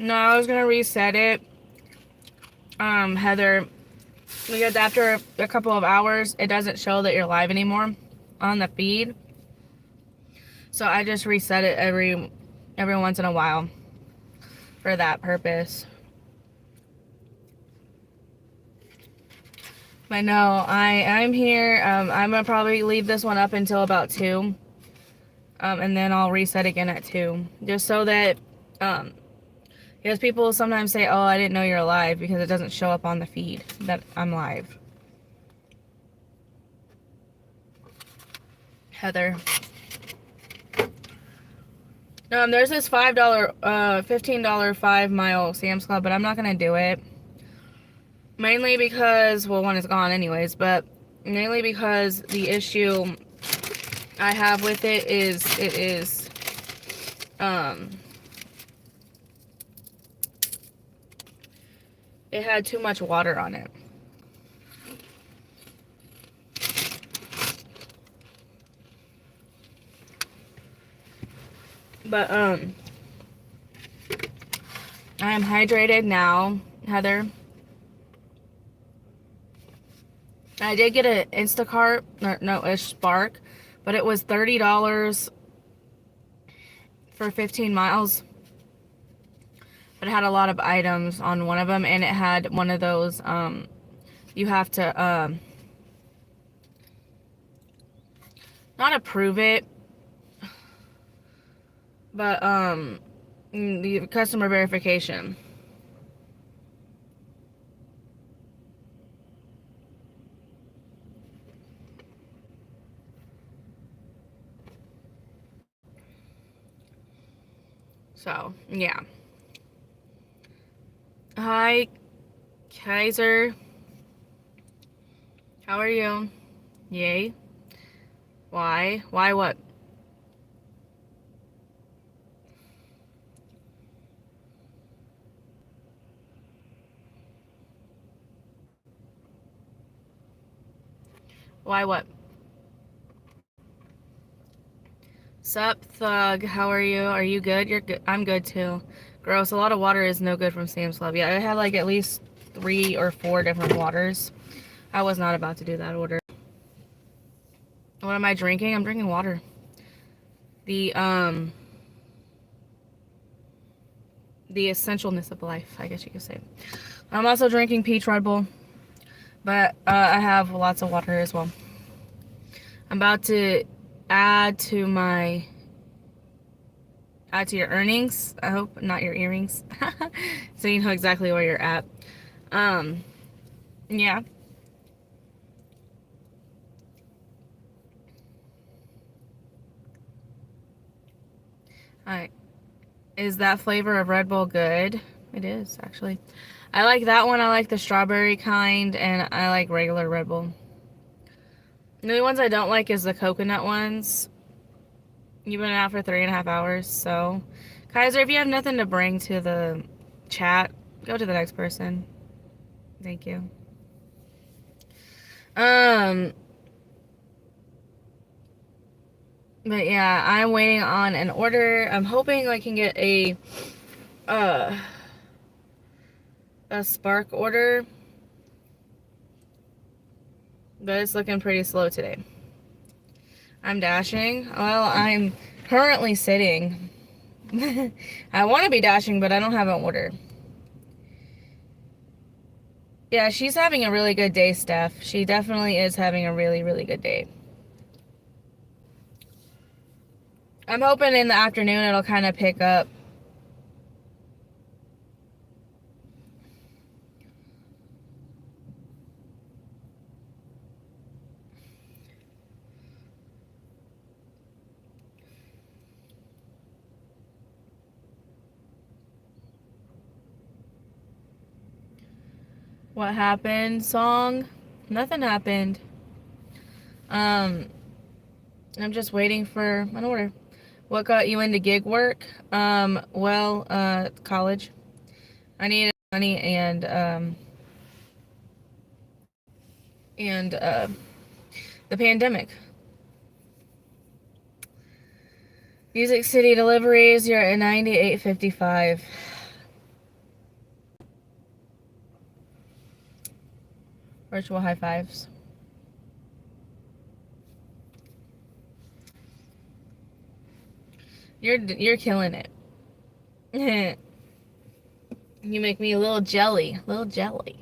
No, I was gonna reset it, Heather, because after a couple of hours, it doesn't show that you're live anymore on the feed. So I just reset it every once in a while for that purpose. But no, I'm here. I'm gonna probably leave this one up until about 2, and then I'll reset again at 2, just so that because people sometimes say, "Oh, I didn't know you're live," because it doesn't show up on the feed that I'm live. Heather. There's this $5, $15 5-mile Sam's Club, but I'm not gonna do it. Mainly because, well, one is gone anyways, but mainly because the issue I have with it is um, it had too much water on it. But, I am hydrated now, Heather. I did get an Instacart, or no, a Spark, but it was $30 for 15 miles. But it had a lot of items on one of them, and it had one of those, you have to, not approve it, but, the customer verification. So, yeah. Hi, Kaiser. How are you? Yay. Why? Why what? Why what? Sup, Thug. How are you? Are you good? You're good. I'm good too. Gross. A lot of water is no good from Sam's Club. Yeah, I had like at least 3 or 4 different waters. I was not about to do that order. What am I drinking? I'm drinking water. The essentialness of life, I guess you could say. I'm also drinking peach Red Bull, but I have lots of water as well. I'm about to add to my your earnings. I hope not your earrings, so you know exactly where you're at. Yeah. Alright. Is that flavor of Red Bull good? It is, actually. I like that one. I like the strawberry kind, and I like regular Red Bull. The only ones I don't like is the coconut ones. You've been out for 3.5 hours, so... Kaiser, if you have nothing to bring to the chat, go to the next person. Thank you. But yeah, I'm waiting on an order. I'm hoping I can get uh, a Spark order. But it's looking pretty slow today. I'm dashing. Well, I'm currently sitting. I want to be dashing, but I don't have an order. Yeah, she's having a really good day, Steph. She definitely is having a really, really good day. I'm hoping in the afternoon it'll kind of pick up. What happened, song? Nothing happened. I'm just waiting for an order. What got you into gig work? College. I needed money and the pandemic. Music City deliveries, you're at 98.55. Virtual high fives. You're killing it. You make me a little jelly. Little jelly.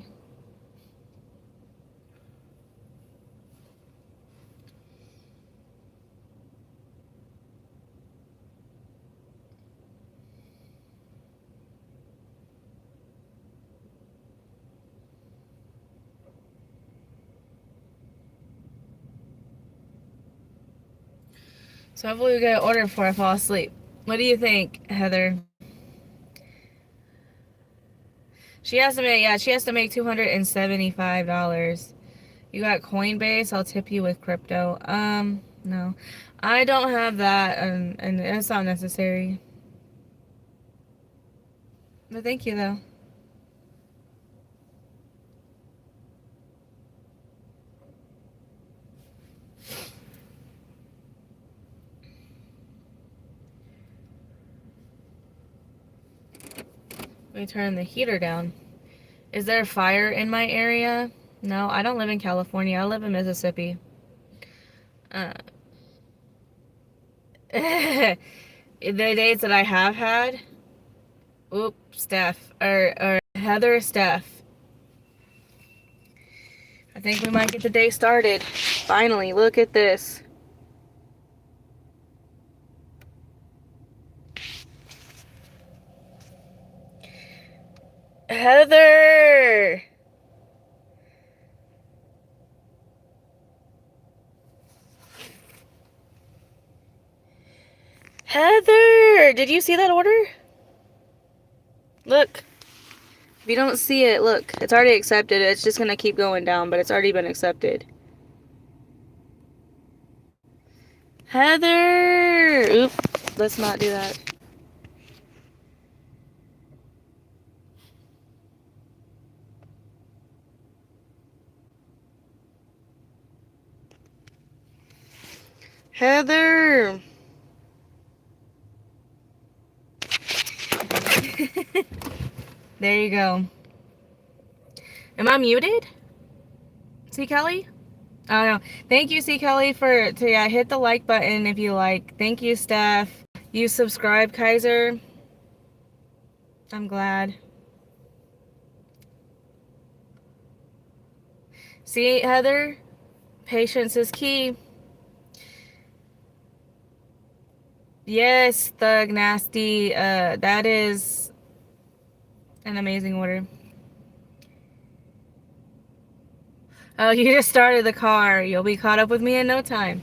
So hopefully we get an order before I fall asleep. What do you think, Heather? She has to make $275. You got Coinbase? I'll tip you with crypto. No. I don't have that, and it's not necessary. But thank you, though. Let me turn the heater down. Is there a fire in my area? No, I don't live in California. I live in Mississippi. Uh, the dates that I have had. Or Heather, Steph. I think we might get the day started. Finally, look at this. Heather! Heather! Did you see that order? Look. If you don't see it, look. It's already accepted. It's just going to keep going down, but it's already been accepted. Heather! Oop. Let's not do that. Heather! There you go. Am I muted? C. Kelly? Oh no. Thank you, C. Kelly, hit the like button if you like. Thank you, Steph. You subscribe, Kaiser. I'm glad. See, Heather? Patience is key. Yes, Thug Nasty. That is an amazing order. Oh, you just started the car. You'll be caught up with me in no time.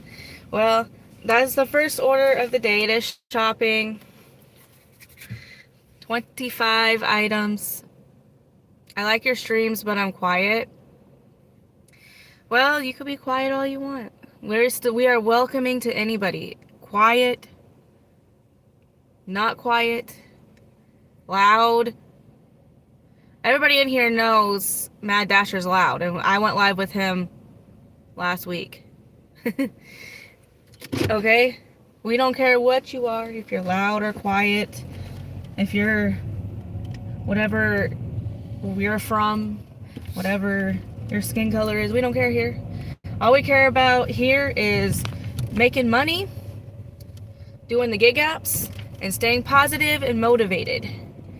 Well, that's the first order of the day. It is shopping. 25 items. I like your streams, but I'm quiet. Well, you could be quiet all you want. We are welcoming to anybody. Quiet. Not quiet. Loud. Everybody in here knows Mad Dasher's loud, and I went live with him last week. Okay? We don't care what you are, if you're loud or quiet, if you're whatever you're from, whatever your skin color is, we don't care here. All we care about here is making money, doing the gig apps, and staying positive and motivated.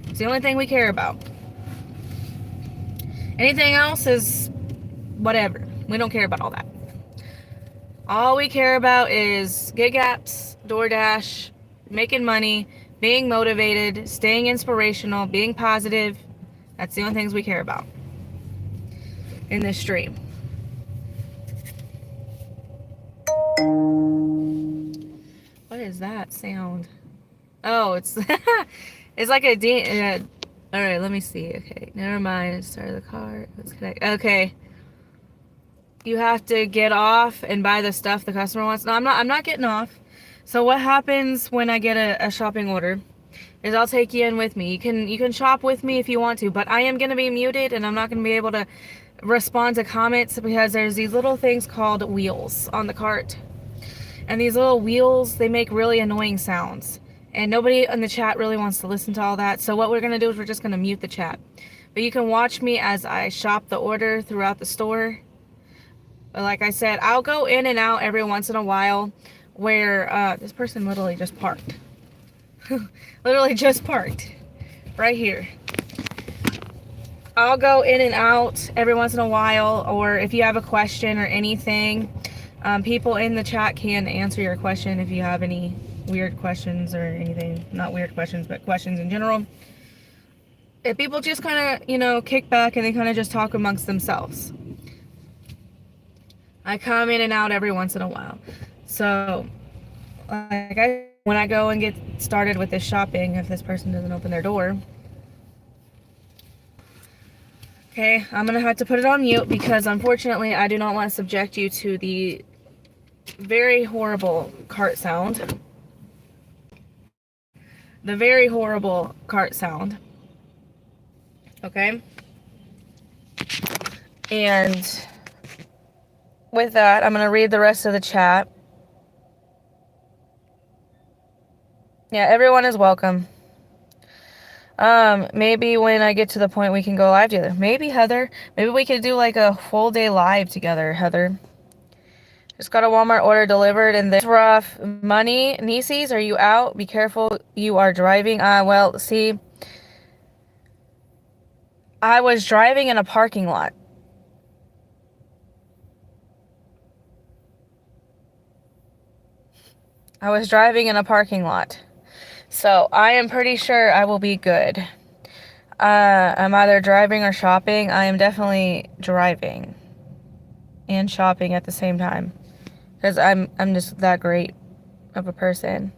It's the only thing we care about. Anything else is whatever. We don't care about all that. All we care about is gig apps, DoorDash, making money, being motivated, staying inspirational, being positive. That's the only things we care about in this stream. What is that sound? Oh, it's it's like a all right, let me see. Okay, never mind. Start the car. Let's connect. Okay. You have to get off and buy the stuff the customer wants. No, I'm not getting off. So what happens when I get a shopping order is I'll take you in with me. You can shop with me if you want to, but I am going to be muted and I'm not going to be able to respond to comments because there's these little things called wheels on the cart. And these little wheels, they make really annoying sounds. And nobody in the chat really wants to listen to all that. So what we're going to do is we're just going to mute the chat. But you can watch me as I shop the order throughout the store. But like I said, I'll go in and out every once in a while where this person literally just parked. Literally just parked right here. I'll go in and out every once in a while, or if you have a question or anything, people in the chat can answer your question if you have any weird questions or anything. Not weird questions, but questions in general. If people just kind of, you know, kick back and they kind of just talk amongst themselves. I come in and out every once in a while. So, when I go and get started with this shopping, if this person doesn't open their door, okay, I'm going to have to put it on mute because unfortunately I do not want to subject you to the very horrible cart sound. The very horrible cart sound. Okay? And with that, I'm going to read the rest of the chat. Yeah, everyone is welcome. Maybe when I get to the point we can go live together. Maybe, Heather. Maybe we could do like a full day live together, Heather. Just got a Walmart order delivered and this rough money. Nieces, are you out? Be careful. You are driving. Well, see, I was driving in a parking lot. I was driving in a parking lot. So I am pretty sure I will be good. I'm either driving or shopping. I am definitely driving and shopping at the same time. Because I'm just that great of a person.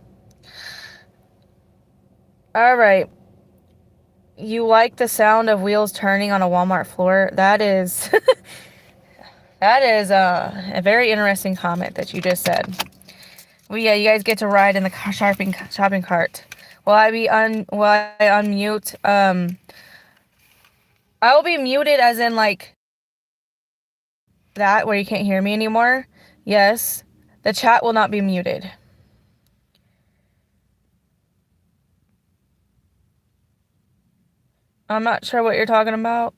Alright. You like the sound of wheels turning on a Walmart floor? That is... that is a very interesting comment that you just said. Well, yeah, you guys get to ride in the shopping cart. Will I unmute? I will be muted as in like that where you can't hear me anymore. Yes. The chat will not be muted. I'm not sure what you're talking about.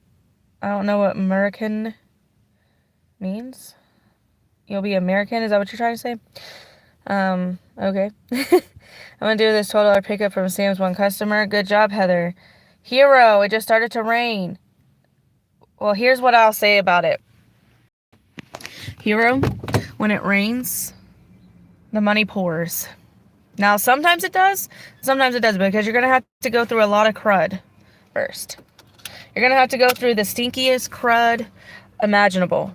I don't know what American means. You'll be American? Is that what you're trying to say? Okay. I'm gonna do this $12 pickup from Sam's one customer. Good job, Heather. Hero, it just started to rain. Well, here's what I'll say about it. Hero, when it rains, the money pours. Now, sometimes it does, sometimes it doesn't, because you're gonna have to go through a lot of crud first. You're gonna have to go through the stinkiest crud imaginable.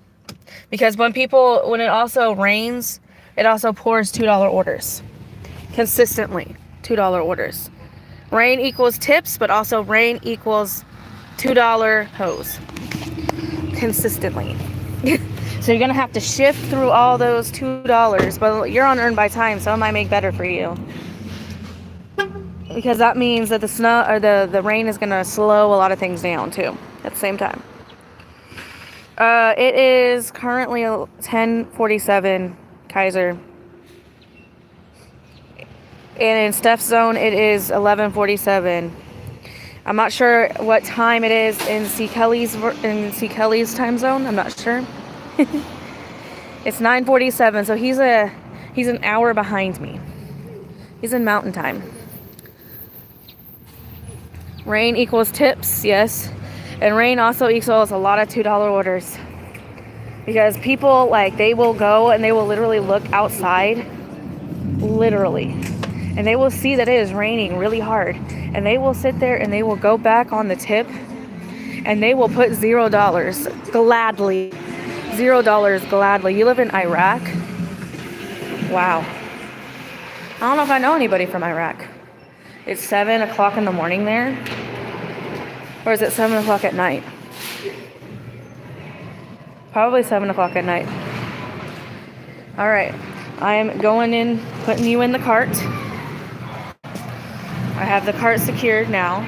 Because when it also rains, it also pours $2 orders. Consistently, $2 orders. Rain equals tips, but also rain equals $2 hose. Consistently. So you're gonna have to shift through all those $2, but you're on earn by time, so it might make better for you. Because that means that the snow or the rain is gonna slow a lot of things down too at the same time. It is currently 10:47 Kaiser. And in Steph's zone, it is 11:47. I'm not sure what time it is in C. Kelly's time zone. I'm not sure. It's 9:47, so he's an hour behind me. He's in mountain time. Rain equals tips, yes. And rain also equals a lot of $2 orders. Because people, like, they will go and they will literally look outside. Literally. And they will see that it is raining really hard. And they will sit there and they will go back on the tip. And they will put $0 gladly. $0 gladly. You live in Iraq? Wow. I don't know if I know anybody from Iraq. It's 7 o'clock in the morning there. Or is it 7 o'clock at night? Probably 7 o'clock at night. Alright. I am going in, putting you in the cart. I have the cart secured now.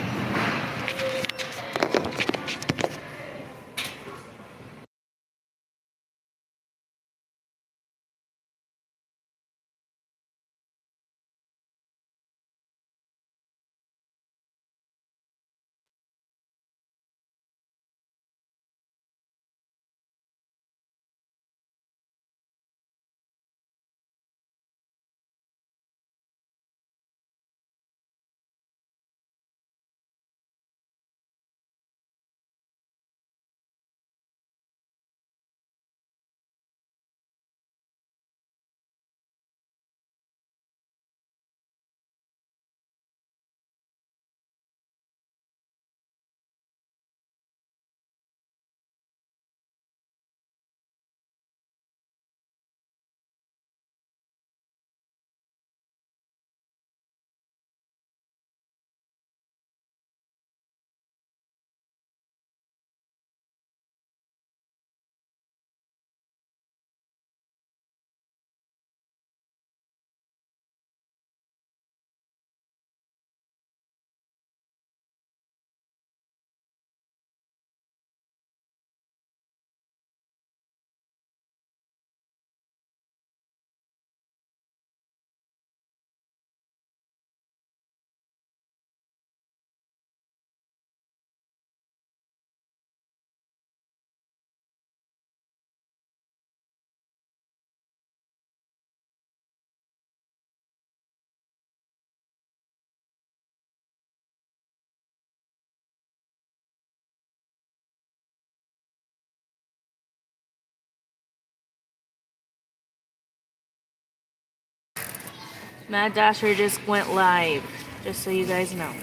Mad Dasher just went live, just so you guys know.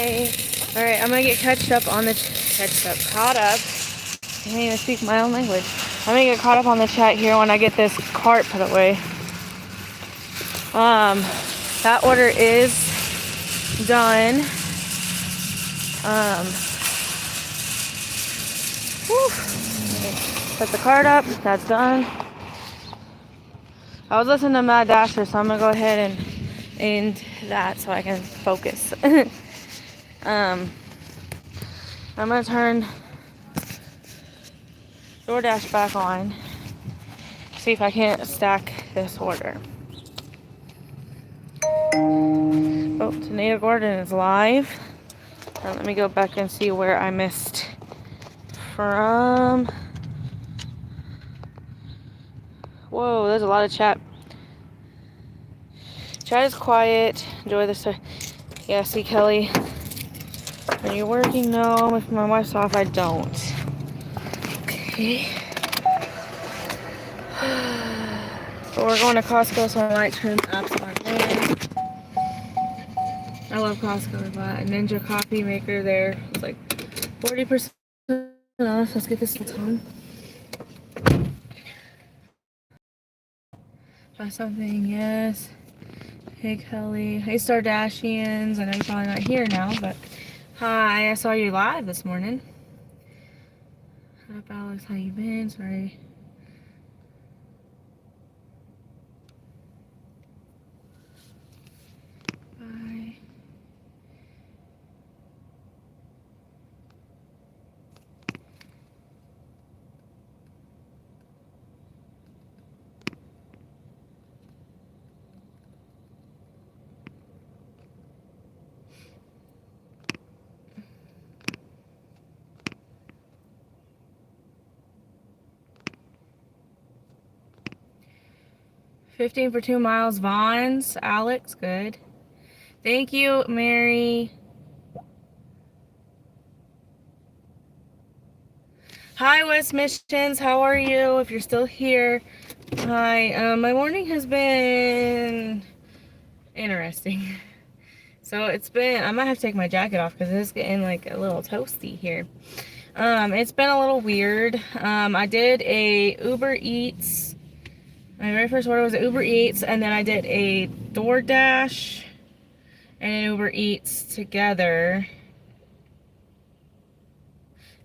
Alright, I'm gonna get caught up. I can't even speak my own language. I'm gonna get caught up on the chat here when I get this cart put away. That order is done. Put the cart up. That's done. I was listening to Mad Dasher, so I'm gonna go ahead and end that so I can focus. I'm gonna turn DoorDash back on. See if I can't stack this order. Oh, Tomato Garden is live. Now let me go back and see where I missed from. Whoa, there's a lot of chat. Chat is quiet. Enjoy this. Yeah, see, Kelly. Are you working? No. If my wife's off, I don't. Okay. So we're going to Costco, so I might turn the apps on there. I love Costco. I bought a Ninja coffee maker there. It's like 40% off. Let's get this on. Buy something, yes. Hey, Kelly. Hey, Stardashians. I know you're probably not here now, but hi. I saw you live this morning. What up, Alex? How you been? Sorry. Bye. $15 for 2 miles. Vaughn's. Alex, good. Thank you, Mary. Hi, West Missions. How are you? If you're still here. Hi. My morning has been interesting. So it's been, I might have to take my jacket off because it's getting like a little toasty here. It's been a little weird. I did a Uber Eats. My very first order was an Uber Eats, and then I did a DoorDash and an Uber Eats together.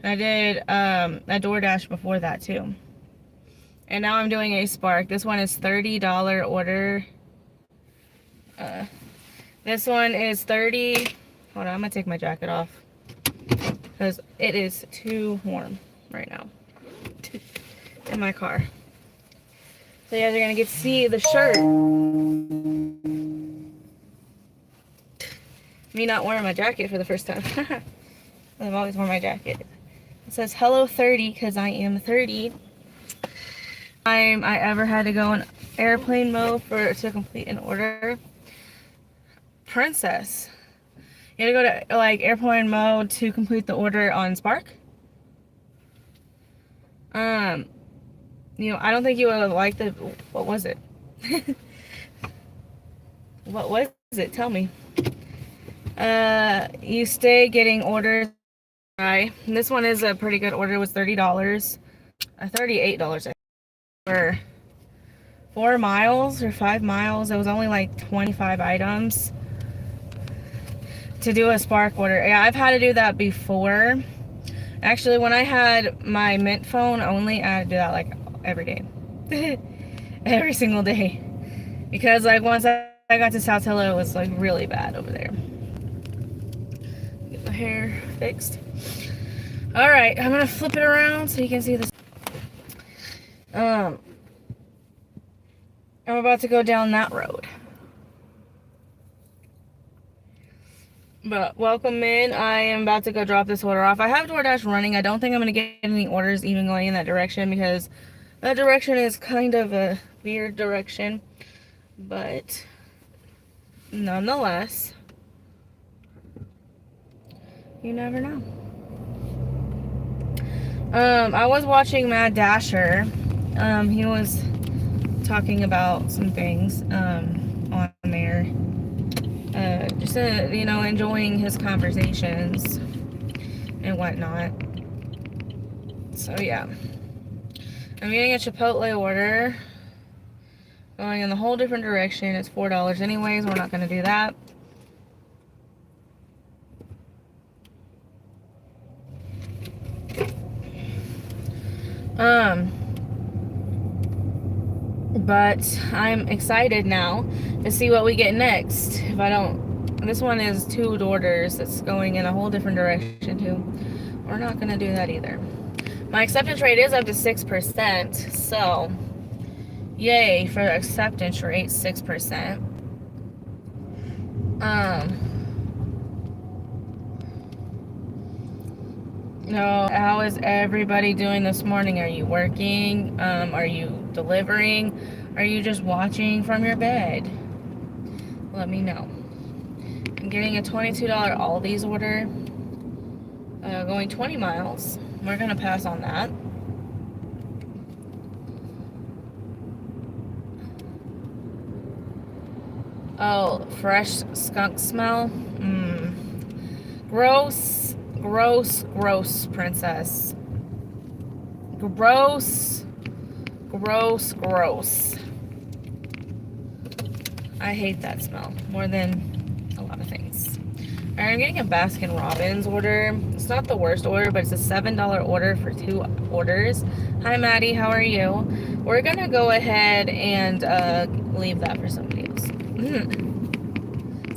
And I did a DoorDash before that too. And now I'm doing a Spark. This one is $30 order. This one is 30. Hold on, I'm gonna take my jacket off because it is too warm right now in my car. So you guys are gonna get to see the shirt. Me not wearing my jacket for the first time. I've always worn my jacket. It says hello 30 because I am 30. Time I ever had to go in airplane mode to complete an order. Princess. You had to go to like airplane mode to complete the order on Spark? You know, I don't think you would have liked it. What was it? What was it? Tell me. You stay getting orders. Right. This one is a pretty good order. It was $30. $38, I think. For 4 miles or 5 miles. It was only like 25 items to do a Spark order. Yeah, I've had to do that before. Actually, when I had my Mint phone only, I had to do that like every day. Every single day. Because like once I got to South Hill, it was like really bad over there. Get my hair fixed. Alright, I'm gonna flip it around so you can see this. I'm about to go down that road. But welcome in. I am about to go drop this order off. I have DoorDash running. I don't think I'm going to get any orders even going in that direction because that direction is kind of a weird direction. But nonetheless, you never know. I was watching Mad Dasher. He was talking about some things on there. Just just, enjoying his conversations and whatnot. So, yeah. I'm getting a Chipotle order. Going in the whole different direction. It's $4 anyways. We're not going to do that. But I'm excited now to see what we get next. If I don't, this one is 2 orders. It's going in a whole different direction too. We're not going to do that either. My acceptance rate is up to 6%, so yay for acceptance rate, 6%. No, how is everybody doing this morning? Are you working? Are you delivering? Are you just watching from your bed? Let me know. I'm getting a $22 Aldi's order. Going 20 miles. We're going to pass on that. Oh, fresh skunk smell? Gross, gross, gross, princess. Gross, gross, gross. I hate that smell more than a lot of things. Alright, I'm getting a Baskin Robbins order. It's not the worst order, but it's a $7 order for 2 orders. Hi, Maddie. How are you? We're going to go ahead and leave that for somebody else.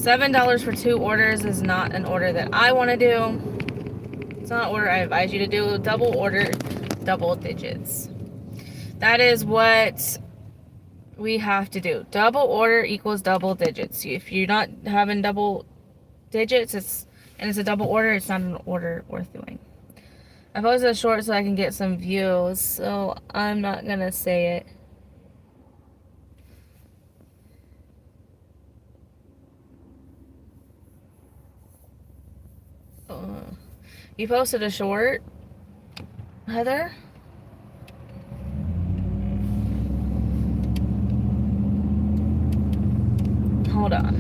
$7 for 2 orders is not an order that I want to do. It's not an order I advise you to do. Double order, double digits. That is what we have to do. Double order equals double digits. If you're not having double digits, it's a double order, it's not an order worth doing. I posted a short so I can get some views, so I'm not gonna say it. You posted a short, Heather? Hold on.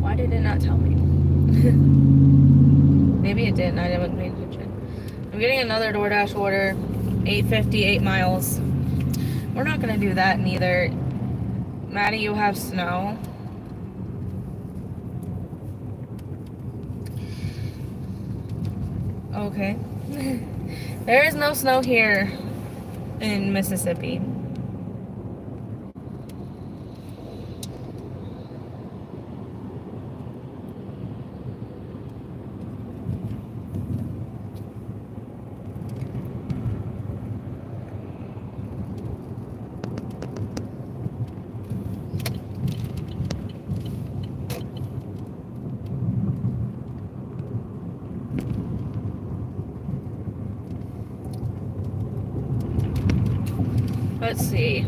Why did it not tell me? Maybe it didn't. I didn't pay attention. I'm getting another DoorDash order. 850, 8 miles. We're not going to do that neither. Maddie, you have snow. Okay. There is no snow here in Mississippi. Let's see.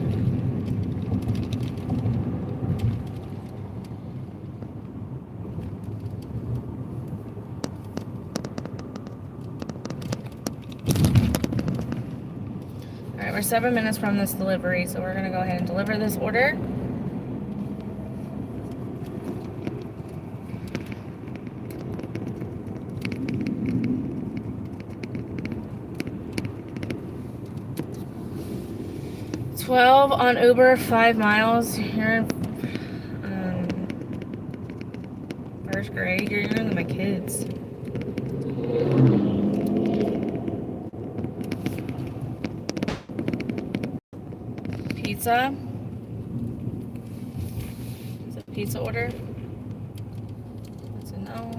Alright, we're 7 minutes from this delivery, so we're going to go ahead and deliver this order. $12 on Uber, 5 miles. You're in first grade. You're younger than my kids. Pizza. Is it a pizza order? That's a no.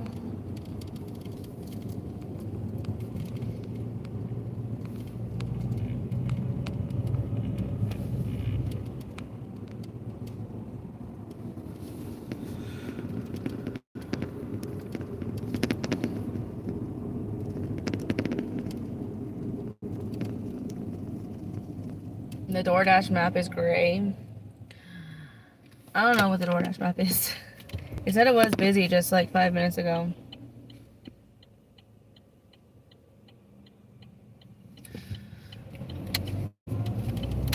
The DoorDash map is gray. I don't know what the DoorDash map is. It said it was busy just like 5 minutes ago.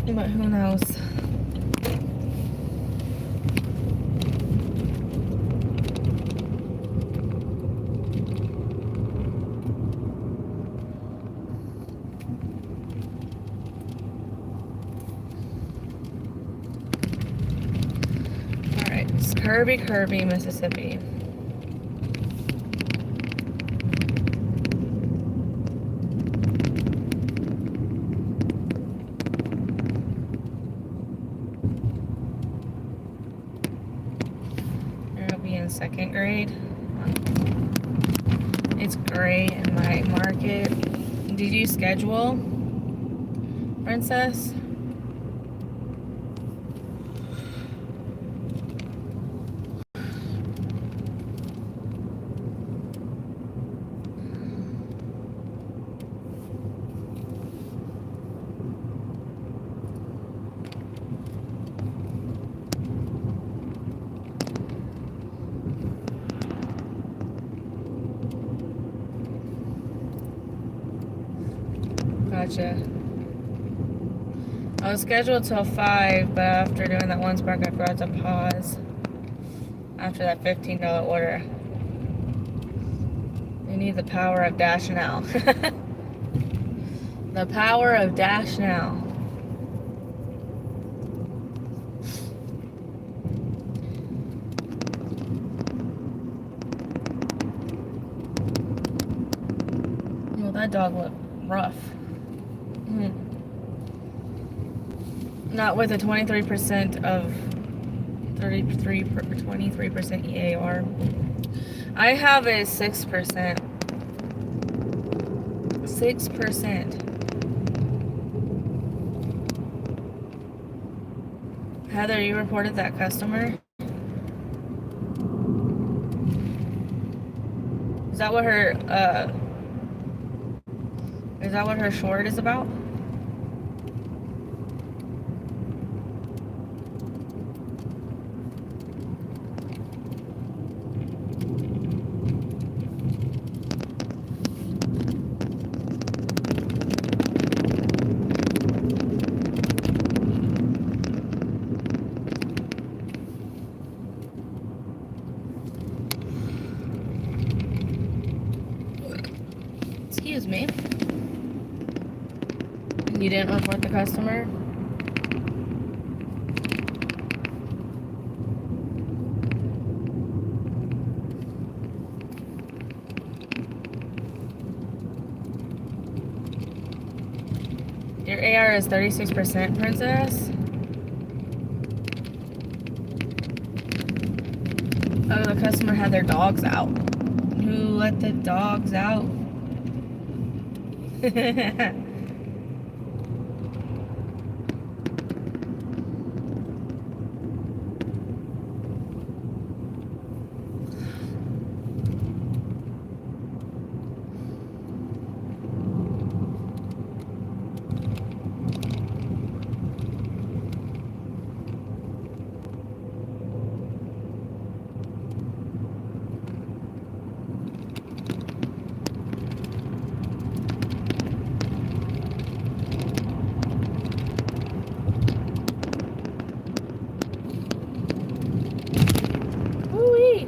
But who knows? Kirby, Mississippi. It'll be in second grade. It's great in my market. Did you schedule, Princess? Gotcha. I was scheduled till 5, but after doing that one spark, I forgot to pause after that $15 order. You need the power of Dash Now. The power of Dash Now. Well, that dog looked rough. Not with a 23% of 23% EAR. I have a 6%. 6%. Heather, you reported that customer? Is that what her short is about? Excuse me. You didn't report the customer? Your AR is 36%, Princess? Oh, the customer had their dogs out. Who let the dogs out? Woo-wee.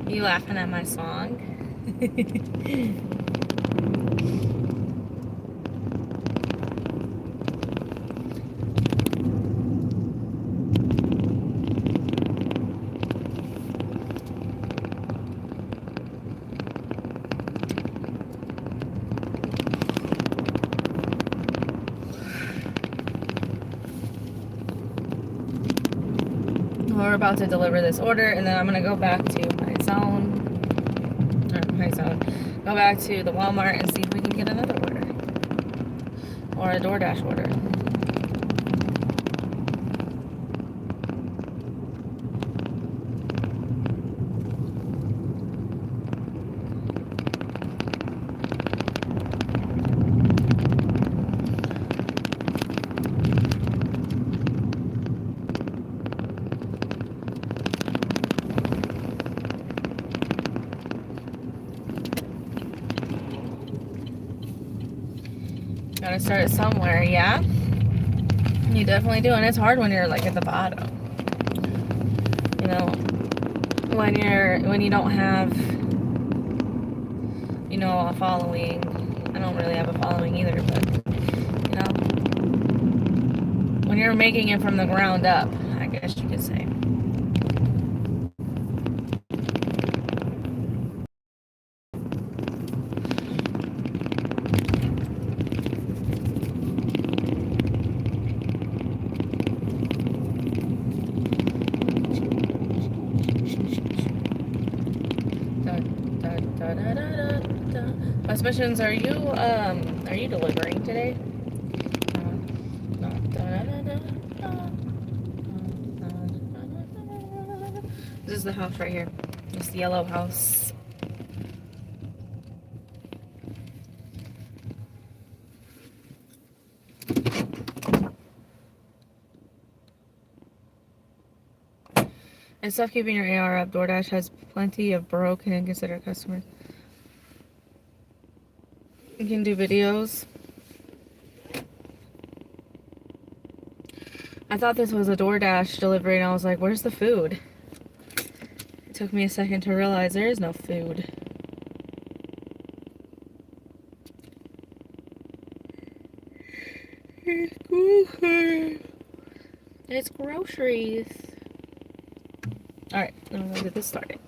You laughing at my song? We're about to deliver this order, and then I'm gonna go back to my zone. Go back to the Walmart and see if we can get another order. Or a DoorDash order. Gotta start somewhere, yeah? You definitely do, and it's hard when you're like at the bottom. You know, when you don't have, you know, a following. I don't really have a following either, but, you know, when you're making it from the ground up, I guess you could say. West Missions, are you delivering today? This is the house right here. This yellow house. And stuff keeping your AR up. DoorDash has plenty of broken and considerate customers. You can do videos. I thought this was a DoorDash delivery and I was like, where's the food? It took me a second to realize there is no food. It's groceries. Alright, I'm gonna get this started.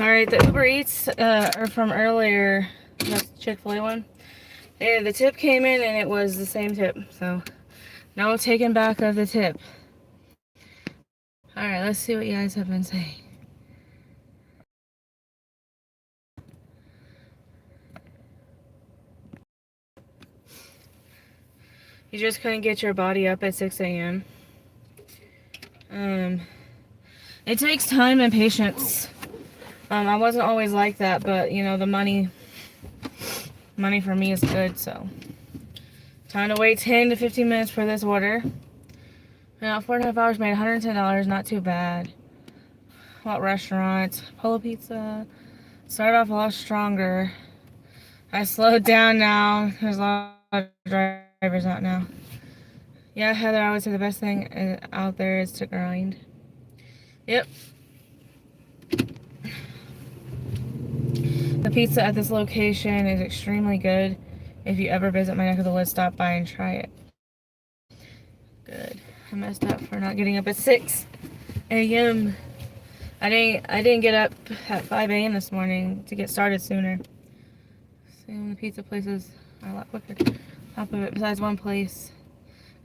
Alright, the Uber Eats are from earlier. That's the Chick-fil-A one. And the tip came in and it was the same tip. So, no taking back of the tip. Alright, let's see what you guys have been saying. You just couldn't get your body up at 6 a.m. It takes time and patience. I wasn't always like that, but you know, the money for me is good, so. Time to wait 10 to 15 minutes for this order. Now, 4.5 hours made $110, not too bad. What restaurant? Polo Pizza. Started off a lot stronger. I slowed down now. There's a lot of drivers out now. Yeah, Heather, I would say the best thing out there is to grind. Yep. The pizza at this location is extremely good. If you ever visit my neck of the woods, stop by and try it. Good. I messed up for not getting up at 6 a.m. I didn't get up at 5 a.m. this morning to get started sooner. The pizza places are a lot quicker. Top of it, besides one place.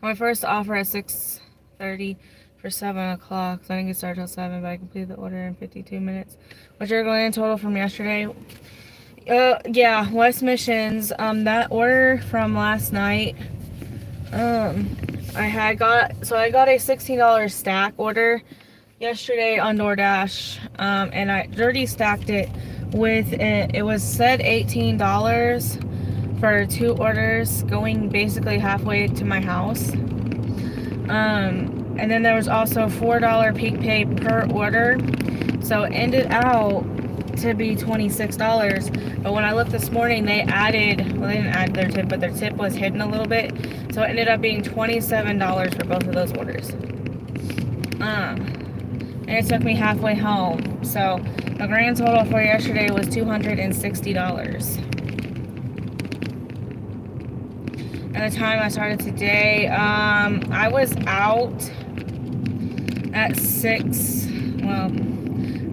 My first offer at 6:30 for 7 o'clock. So I didn't get started till 7, but I completed the order in 52 minutes. Which are going in total from yesterday. Yeah, West Missions. That order from last night. I got a $16 stack order yesterday on DoorDash, and I already stacked it with it. It was said $18 for 2 orders, going basically halfway to my house. And then there was also $4 peak pay per order, so it ended out to be $26. But when I looked this morning, they added, well, they didn't add their tip, but their tip was hidden a little bit, so it ended up being $27 for both of those orders. And it took me halfway home. So the grand total for yesterday was $260. At the time I started today, I was out at 6, well,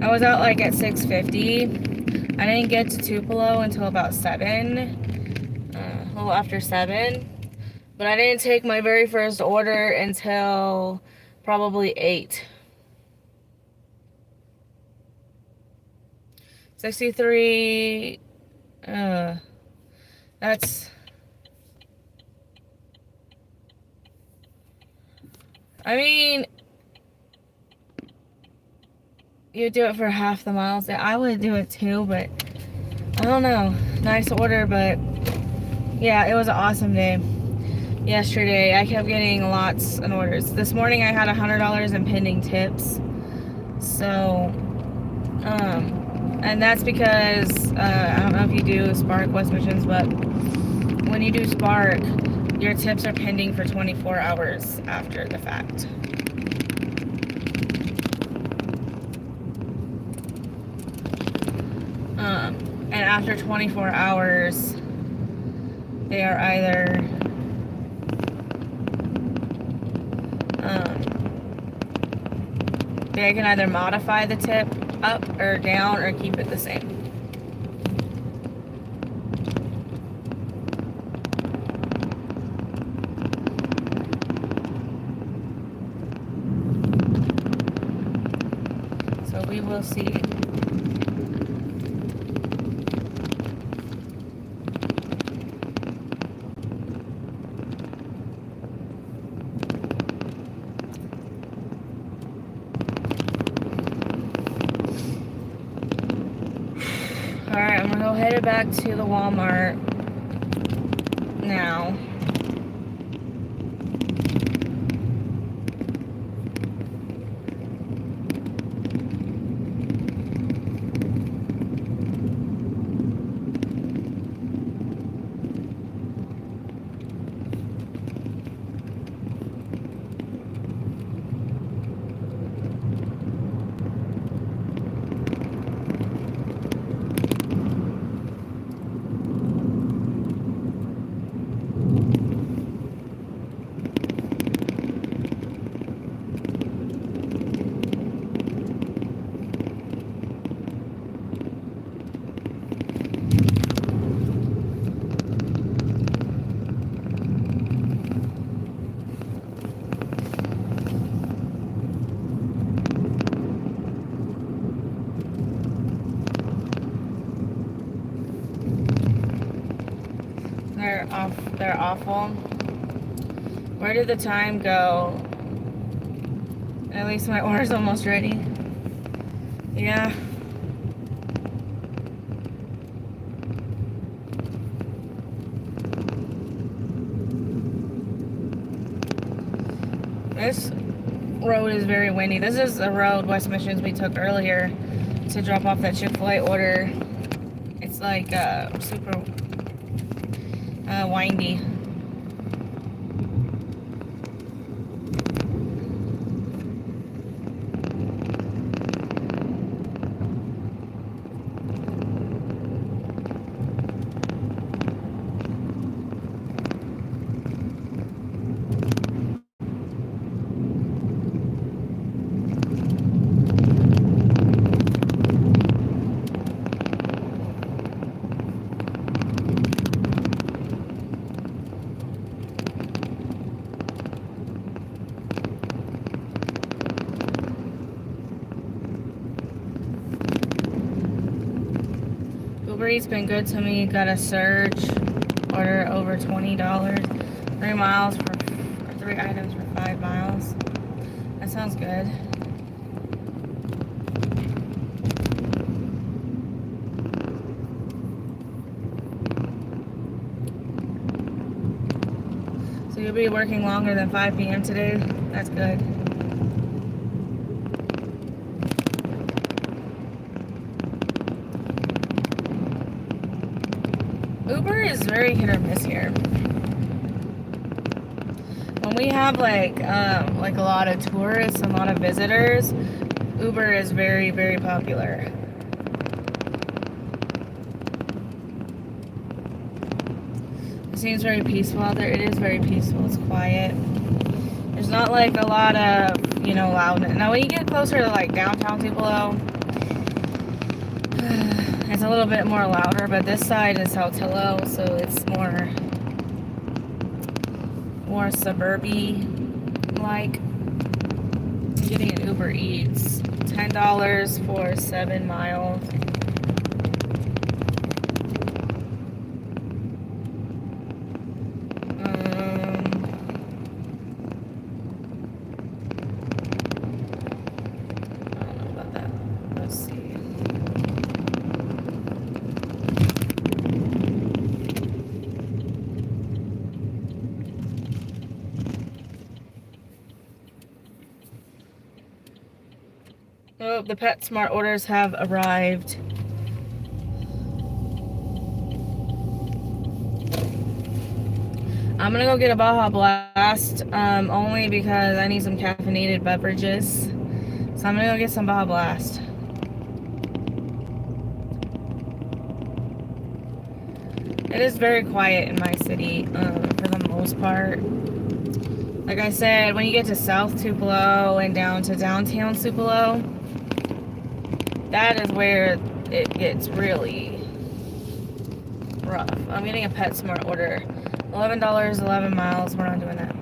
I was out like at 6:50. I didn't get to Tupelo until about 7, a little after 7. But I didn't take my very first order until probably 8. 63, that's, I mean, you do it for half the miles. I would do it too, but I don't know. Nice order, but yeah, it was an awesome day. Yesterday, I kept getting lots of orders. This morning, I had $100 in pending tips. So, and that's because, I don't know if you do Spark West Missions, but when you do Spark, your tips are pending for 24 hours after the fact. And after 24 hours, they are either they can either modify the tip up or down or keep it the same. So we will see. Alright, I'm gonna go headed back to the Walmart now. They're awful. Where did the time go? At least my order's almost ready. Yeah. This road is very windy. This is the road West Missions we took earlier to drop off that Chick-fil-A order. It's like super windy. Uber Eats been good to me. Got a surge order over $20. 3 miles for 3 items for 5 miles. That sounds good. So you'll be working longer than 5 p.m. today? That's good. Uber is very hit or miss here. When we have like a lot of tourists and a lot of visitors, Uber is very, very popular. It seems very peaceful out there. It is very peaceful. It's quiet. There's not like a lot of, you know, loudness. Now when you get closer to like downtown Tupelo, it's a little bit more louder, but this side is Saltillo, so it's more suburby like. I'm getting an Uber Eats. $10 for 7 miles. Oh, the PetSmart orders have arrived. I'm gonna go get a Baja Blast, only because I need some caffeinated beverages. So I'm gonna go get some Baja Blast. It is very quiet in my city, for the most part. Like I said, when you get to South Tupelo and down to downtown Tupelo, that is where it gets really rough. I'm getting a PetSmart order. $11, 11 miles. We're not doing that.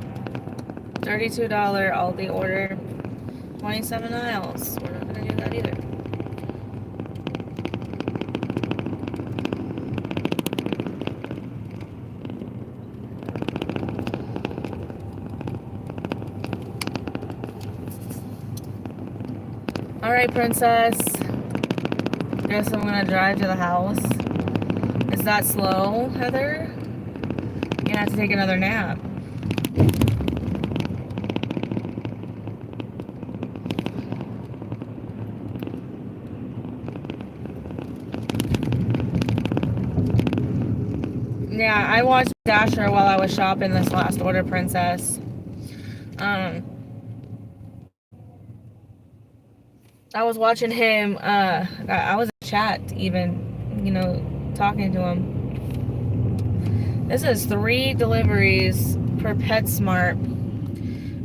$32 Aldi order. 27 miles. We're not going to do that either. Alright, princess. Guess I'm gonna drive to the house. Is that slow, Heather? You're gonna have to take another nap. Yeah, I watched Dasher while I was shopping this last order, princess. I was watching him, I was in chat even, you know, talking to him. This is 3 deliveries per PetSmart.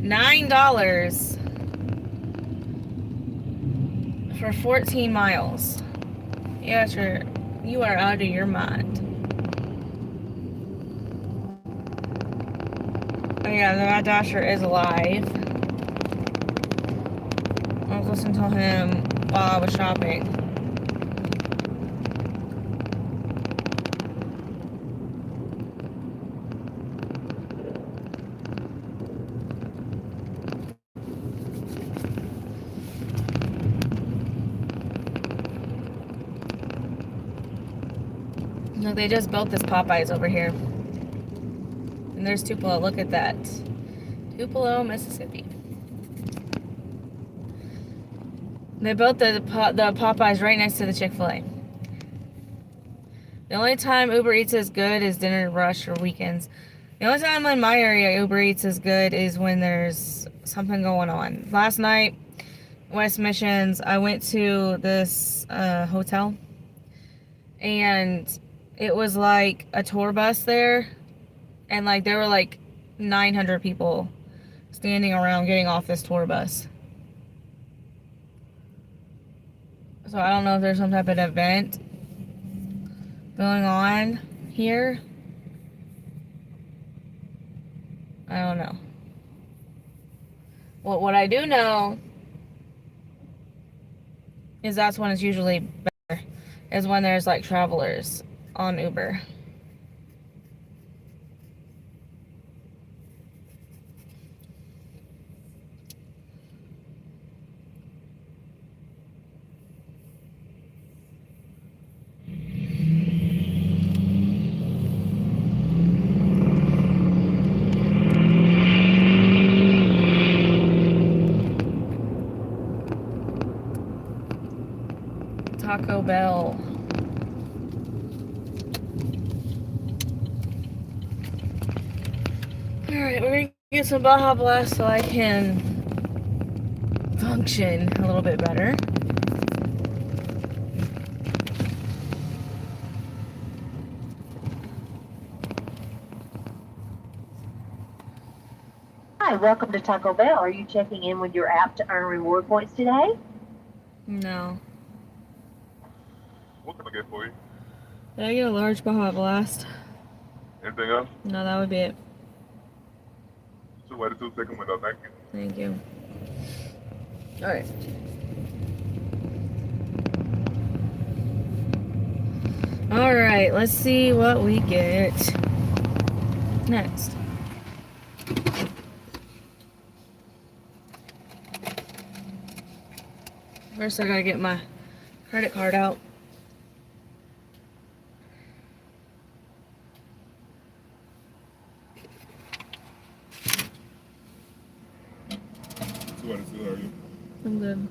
$9 for 14 miles. Yeah, sure. You are out of your mind. Oh yeah, the Mad Dasher is alive. I was listening to him while I was shopping. Look, they just built this Popeyes over here. And there's Tupelo. Look at that. Tupelo, Mississippi. They built the Popeyes right next to the Chick-fil-A. The only time Uber Eats is good is dinner rush or weekends. The only time in my area Uber Eats is good is when there's something going on. Last night, West Missions, I went to this hotel, and it was like a tour bus there, and like there were like 900 people standing around getting off this tour bus. So I don't know if there's some type of event going on here. I don't know. Well, what I do know is that's when it's usually better, is when there's like travelers on Uber. Taco Bell. Alright, we're gonna get some Baja Blast so I can function a little bit better. Hi, welcome to Taco Bell. Are you checking in with your app to earn reward points today? No. What can I get for you? Did I get a large Baja Blast? Anything else? No, that would be it. 2 window, thank you. Thank you. Alright. Alright, let's see what we get next. First, I gotta get my credit card out. How are you? I'm good.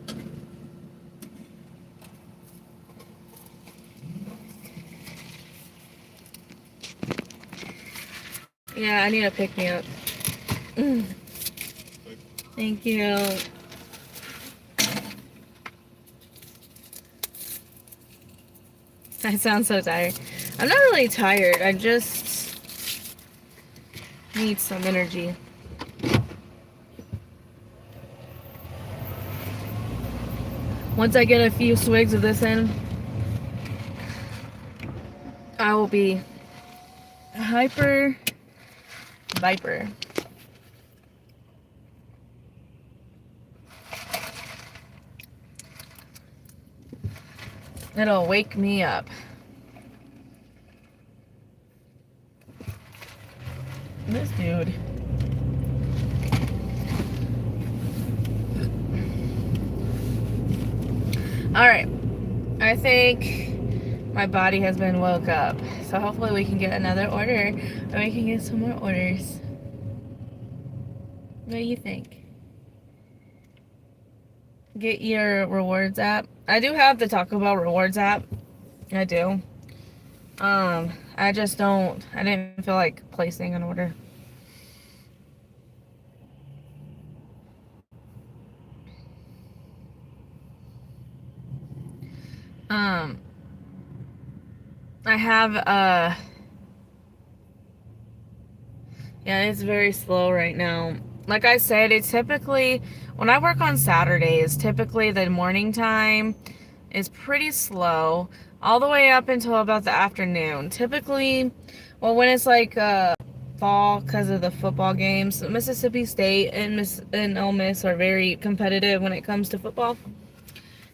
Yeah, I need to pick me up. Thank you. I sound so tired. I'm not really tired. I just need some energy. Once I get a few swigs of this in, I will be hyper viper. It'll wake me up. This dude. Alright. I think my body has been woke up. So hopefully we can get another order. Or we can get some more orders. What do you think? Get your rewards app. I do have the Taco Bell rewards app. I do. I just don't. I didn't feel like placing an order. I have yeah, it's very slow right now. Like I said, it's typically when I work on Saturdays, typically the morning time is pretty slow all the way up until about the afternoon. Typically, well, when it's like fall because of the football games, Mississippi State and Ole Miss are very competitive when it comes to football.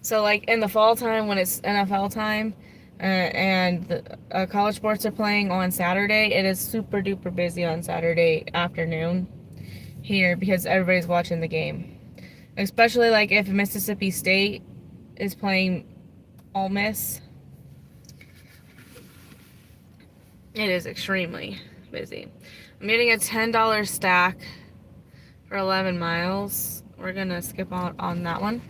So like in the fall time when it's NFL time and the college sports are playing on Saturday, it is super duper busy on Saturday afternoon here because everybody's watching the game. Especially like if Mississippi State is playing Ole Miss. It is extremely busy. I'm getting a $10 stack for 11 miles. We're gonna skip out on that one.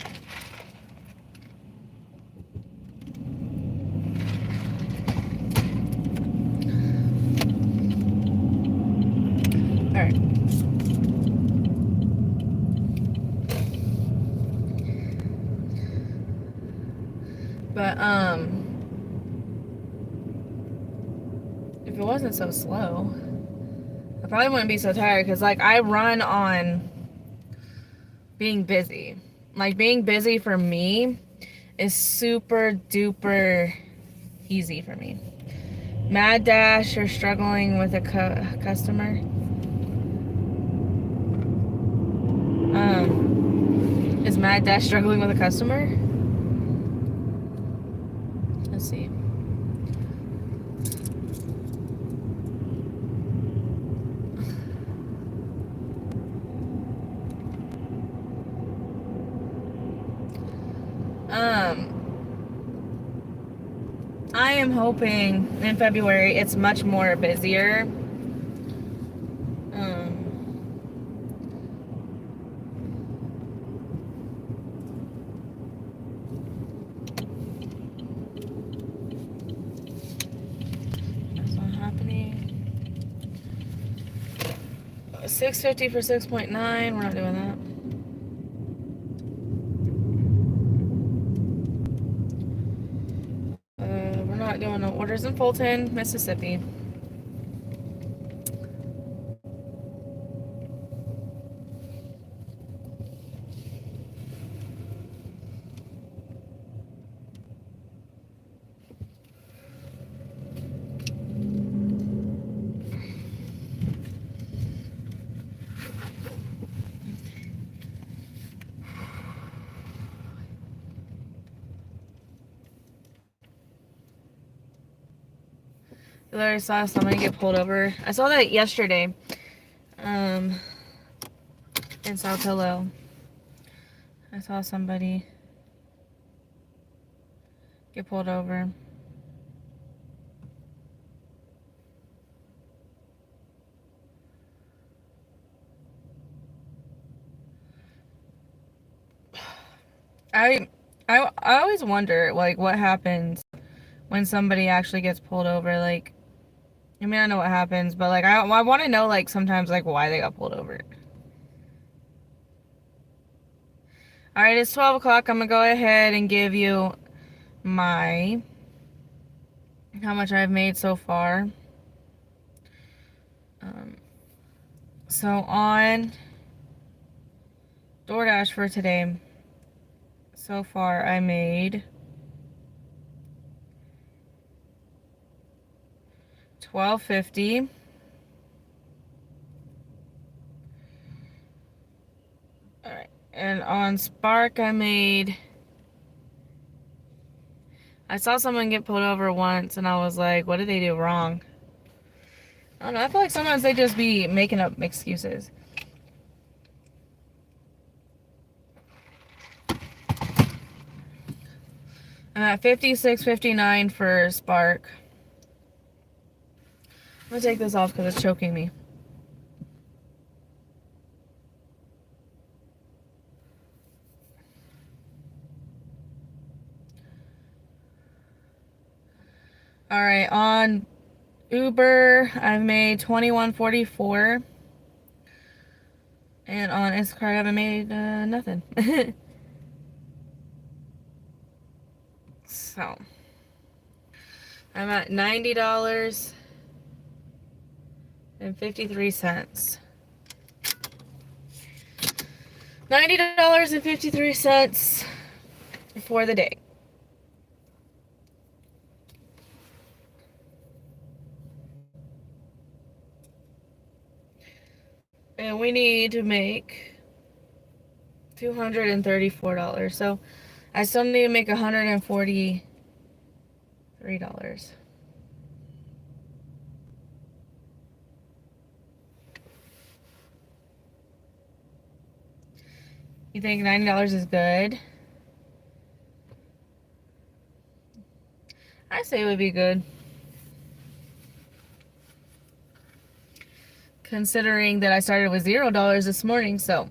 All right. But if it wasn't so slow, I probably wouldn't be so tired, because like I run on being busy. Like being busy for me is super duper easy for me. Mad Dash, you're struggling with a customer. Is Mad Dash struggling with a customer? Let's see. I am hoping in February it's much more busier. That's not happening. 650 for 6.9. We're not doing that. We're not doing no orders in Fulton, Mississippi. I literally saw somebody get pulled over. I saw that yesterday. In South Hello. I saw somebody get pulled over. I always wonder, like, what happens when somebody actually gets pulled over. Like, I mean, I know what happens, but like, I want to know, like, sometimes, like, why they got pulled over. All right, it's 12 o'clock. I'm gonna go ahead and give you my how much I've made so far. So on DoorDash for today, so far I made $12.50. All right, and on Spark I saw someone get pulled over once, and I was like, what did they do wrong? I don't know. I feel like sometimes they just be making up excuses. I'm at 56.59 for Spark. I'm gonna take this off because it's choking me. All right, on Uber I've made $21.44, and on Instacart I haven't made nothing. So I'm at $90.53. $90.53 for the day. And we need to make $234. So I still need to make $143. You think $90 is good? I say it would be good. considering that I started with $0 this morning, so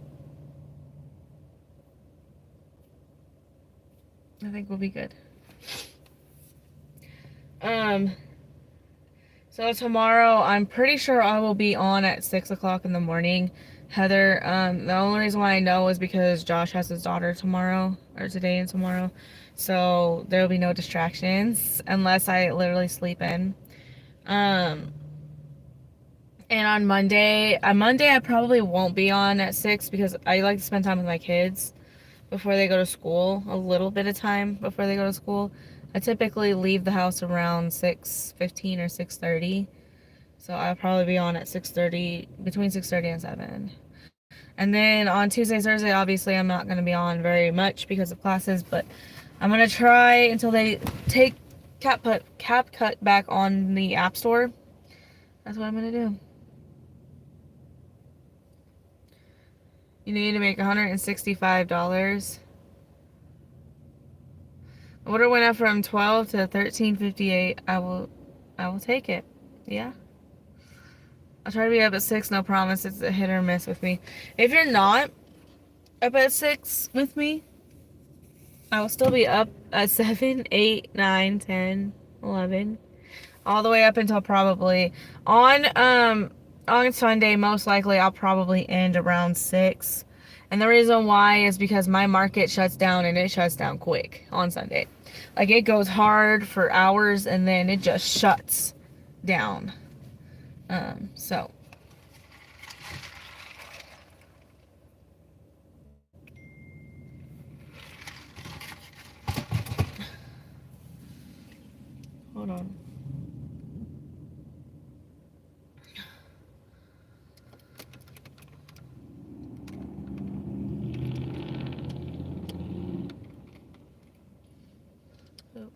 I think we'll be good. So tomorrow, I'm pretty sure I will be on at 6 o'clock in the morning. Heather, the only reason why I know is because Josh has his daughter tomorrow, or today and tomorrow. So there will be no distractions unless I literally sleep in. And on Monday, I probably won't be on at 6 because I like to spend time with my kids before they go to school, a little bit of time before they go to school. I typically leave the house around 6:15 or 6:30. So I'll probably be on at 6:30, between 6:30 and 7. And then on Tuesday, Thursday, obviously I'm not going to be on very much because of classes, but I'm going to try until they take CapCut back on the App Store. That's what I'm going to do. You need to make $165. Order went up from 12 to 13.58. I will take it. Yeah. I'll try to be up at 6, no promise. It's a hit or miss with me. If you're not up at 6 with me, I will still be up at 7, 8, 9, 10, 11, all the way up until probably on Sunday. Most likely I'll probably end around 6. And the reason why is because my market shuts down, and it shuts down quick on Sunday. Like, it goes hard for hours and then it just shuts down. So hold on. Oh.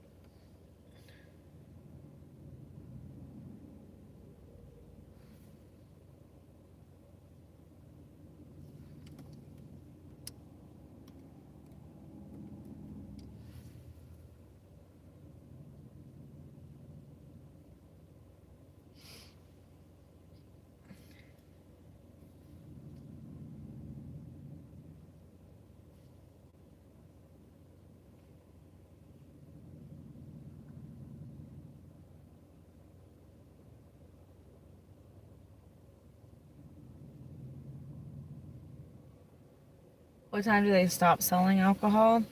What time do they stop selling alcohol?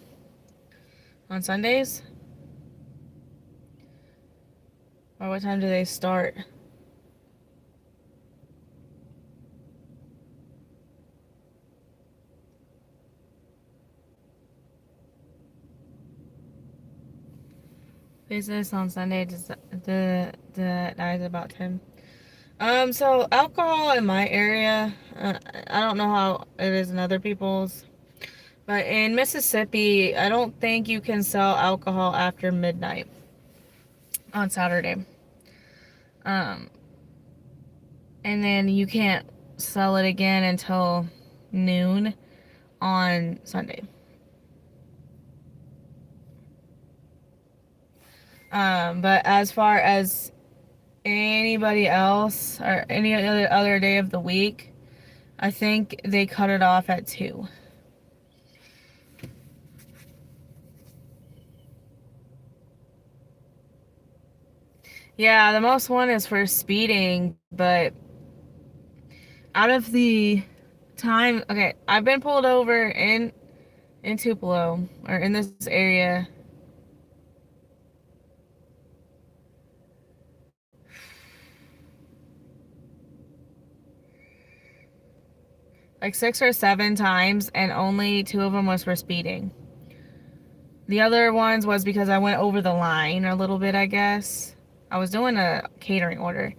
On Sundays? Or what time do they start? Business on Sunday, the dies about 10. So alcohol in my area, I don't know how it is in other people's, but in Mississippi, I don't think you can sell alcohol after midnight on Saturday. And then you can't sell it again until noon on Sunday. But as far as anybody else or any other day of the week, I think they cut it off at 2. Yeah, the most one is for speeding, but out of the time, okay, I've been pulled over in Tupelo, or in this area, like 6 or 7 times, and only 2 of them was for speeding. The other ones was because I went over the line a little bit, I guess. I was doing a catering order.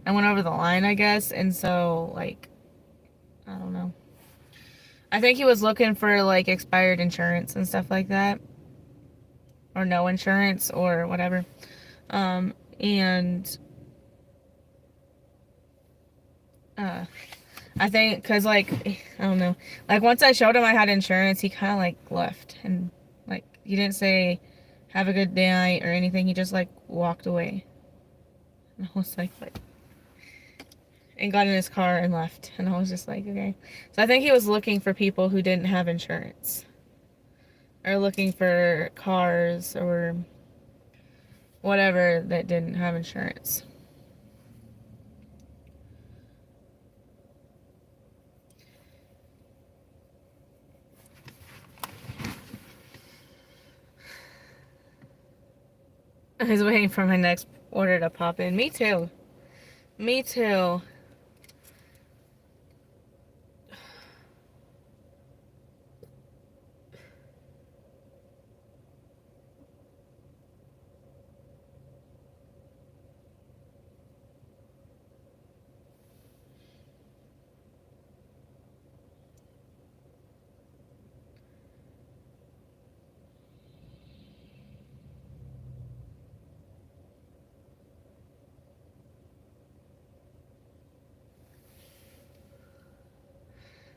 I went over the line, I guess, and so, like, I don't know. I think he was looking for, like, expired insurance and stuff like that. Or no insurance, or whatever. And I think, cause like, I don't know, like once I showed him I had insurance, he kind of like left, and like he didn't say have a good night or anything. He just like walked away. And I was like, and got in his car and left. And I was just like, okay. So I think he was looking for people who didn't have insurance, or looking for cars or whatever that didn't have insurance. I was waiting for my next order to pop in. Me too. Me too.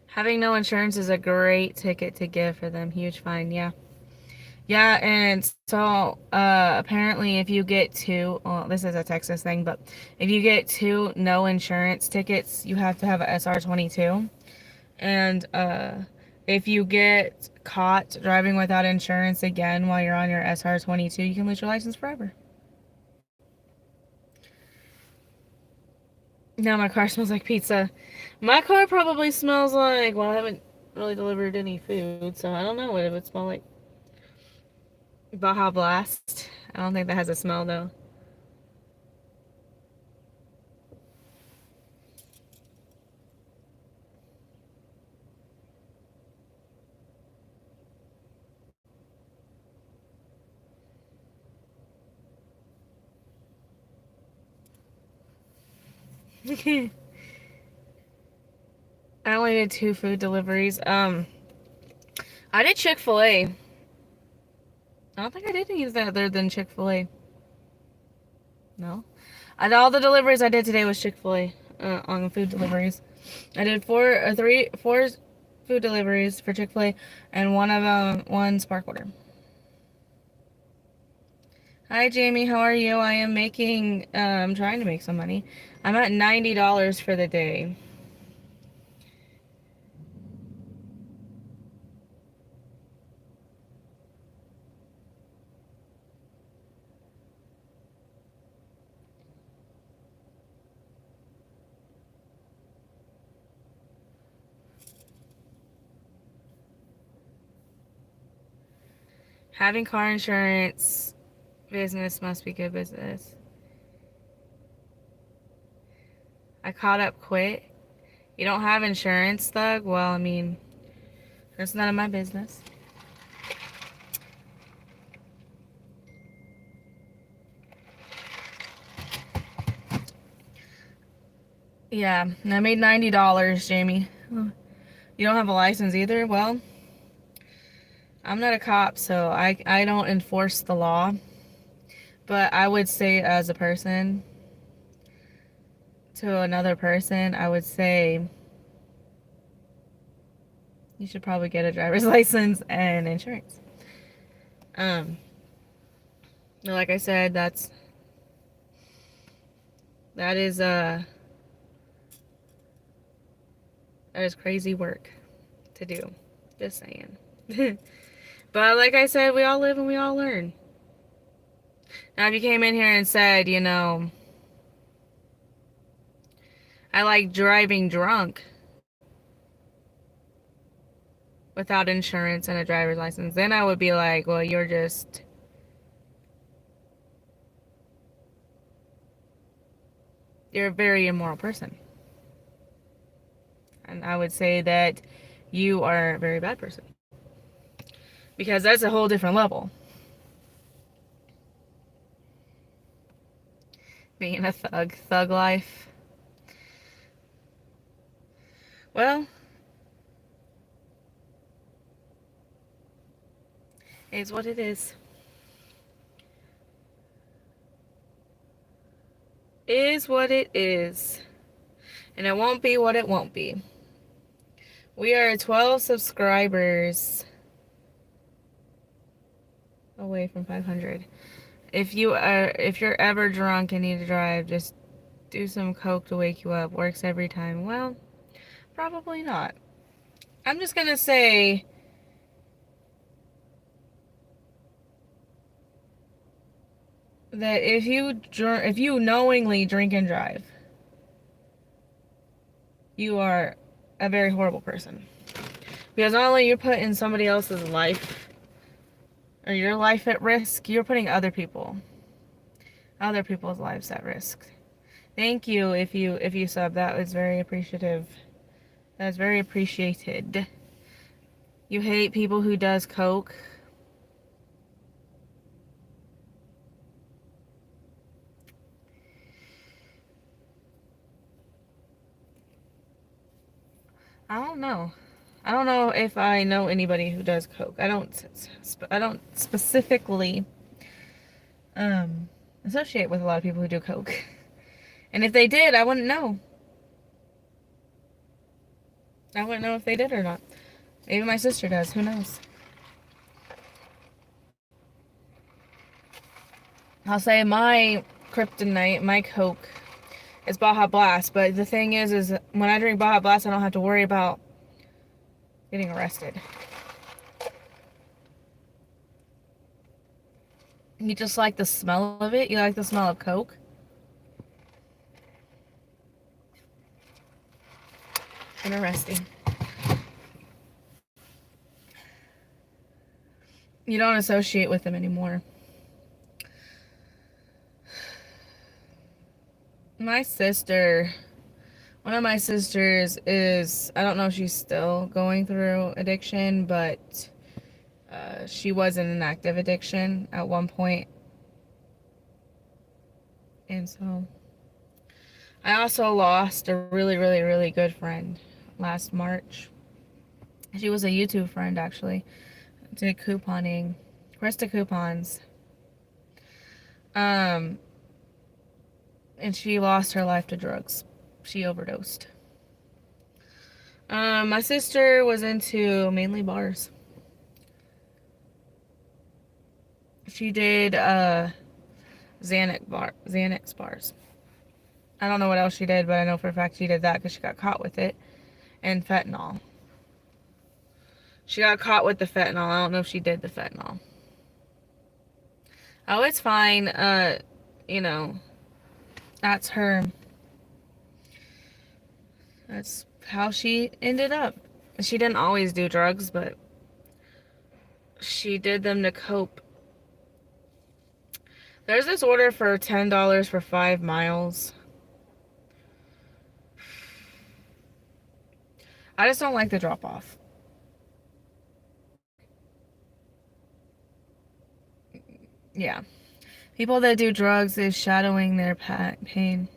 Having no insurance is a great ticket to give for them. Huge fine, yeah. Yeah, and so apparently if you get two, well, this is a Texas thing, but if you get two no insurance tickets, you have to have a SR22. And if you get caught driving without insurance again while you're on your SR22, you can lose your license forever. Now my car smells like pizza. My car probably smells like, well, I haven't really delivered any food, so I don't know what it would smell like. Baja Blast. I don't think that has a smell though. I only did 2 food deliveries. I did Chick-fil-A. I don't think I did anything other than Chick-fil-A. No. All the deliveries I did today was Chick-fil-A on food deliveries. I did four food deliveries for Chick-fil-A, and one Spark order. Hi Jamie, how are you? I am making, trying to make some money. I'm at $90 for the day. Having car insurance, business must be good business. I caught up quick. You don't have insurance, Thug? Well, I mean, it's none of my business. Yeah, I made $90, Jamie. You don't have a license either? Well, I'm not a cop, so I don't enforce the law. But I would say as a person to another person, I would say you should probably get a driver's license and insurance. Like I said, that is crazy work to do. Just saying. But like I said, we all live and we all learn. Now, if you came in here and said, you know, I like driving drunk without insurance and a driver's license, then I would be like, well, you're a very immoral person. And I would say that you are a very bad person. Because that's a whole different level. Being a thug life. Well, it's what it is. Is what it is. And it won't be what it won't be. We are 12 subscribers away from 500. If you're ever drunk and need to drive, just do some coke to wake you up. Works every time. Well, probably not. I'm just gonna say that if you knowingly drink and drive, you are a very horrible person. Because not only you're putting somebody else's life or your life at risk, you're putting other people's lives at risk. Thank you if you sub. That was very appreciative. That was very appreciated. You hate people who does coke. I don't know. I don't know if I know anybody who does coke. I don't specifically associate with a lot of people who do coke. And if they did, I wouldn't know. I wouldn't know if they did or not. Maybe my sister does. Who knows? I'll say my kryptonite, my coke, is Baja Blast. But the thing is when I drink Baja Blast, I don't have to worry about getting arrested. You just like the smell of it? You like the smell of coke? Interesting. You don't associate with them anymore. My sister, one of my sisters is, I don't know if she's still going through addiction, but she was in an active addiction at one point. And so I also lost a really, really, really good friend last March. She was a YouTube friend, actually. Did couponing. Krista Coupons. And she lost her life to drugs. She overdosed. My sister was into mainly bars. She did Xanax bars. I don't know what else she did, but I know for a fact she did that because she got caught with it. And fentanyl. She got caught with the fentanyl. I don't know if she did the fentanyl. Oh, it's fine. You know, that's her. That's how she ended up. She didn't always do drugs, but she did them to cope. There's this order for $10 for 5 miles. I just don't like the drop off. Yeah. People that do drugs is shadowing their pain.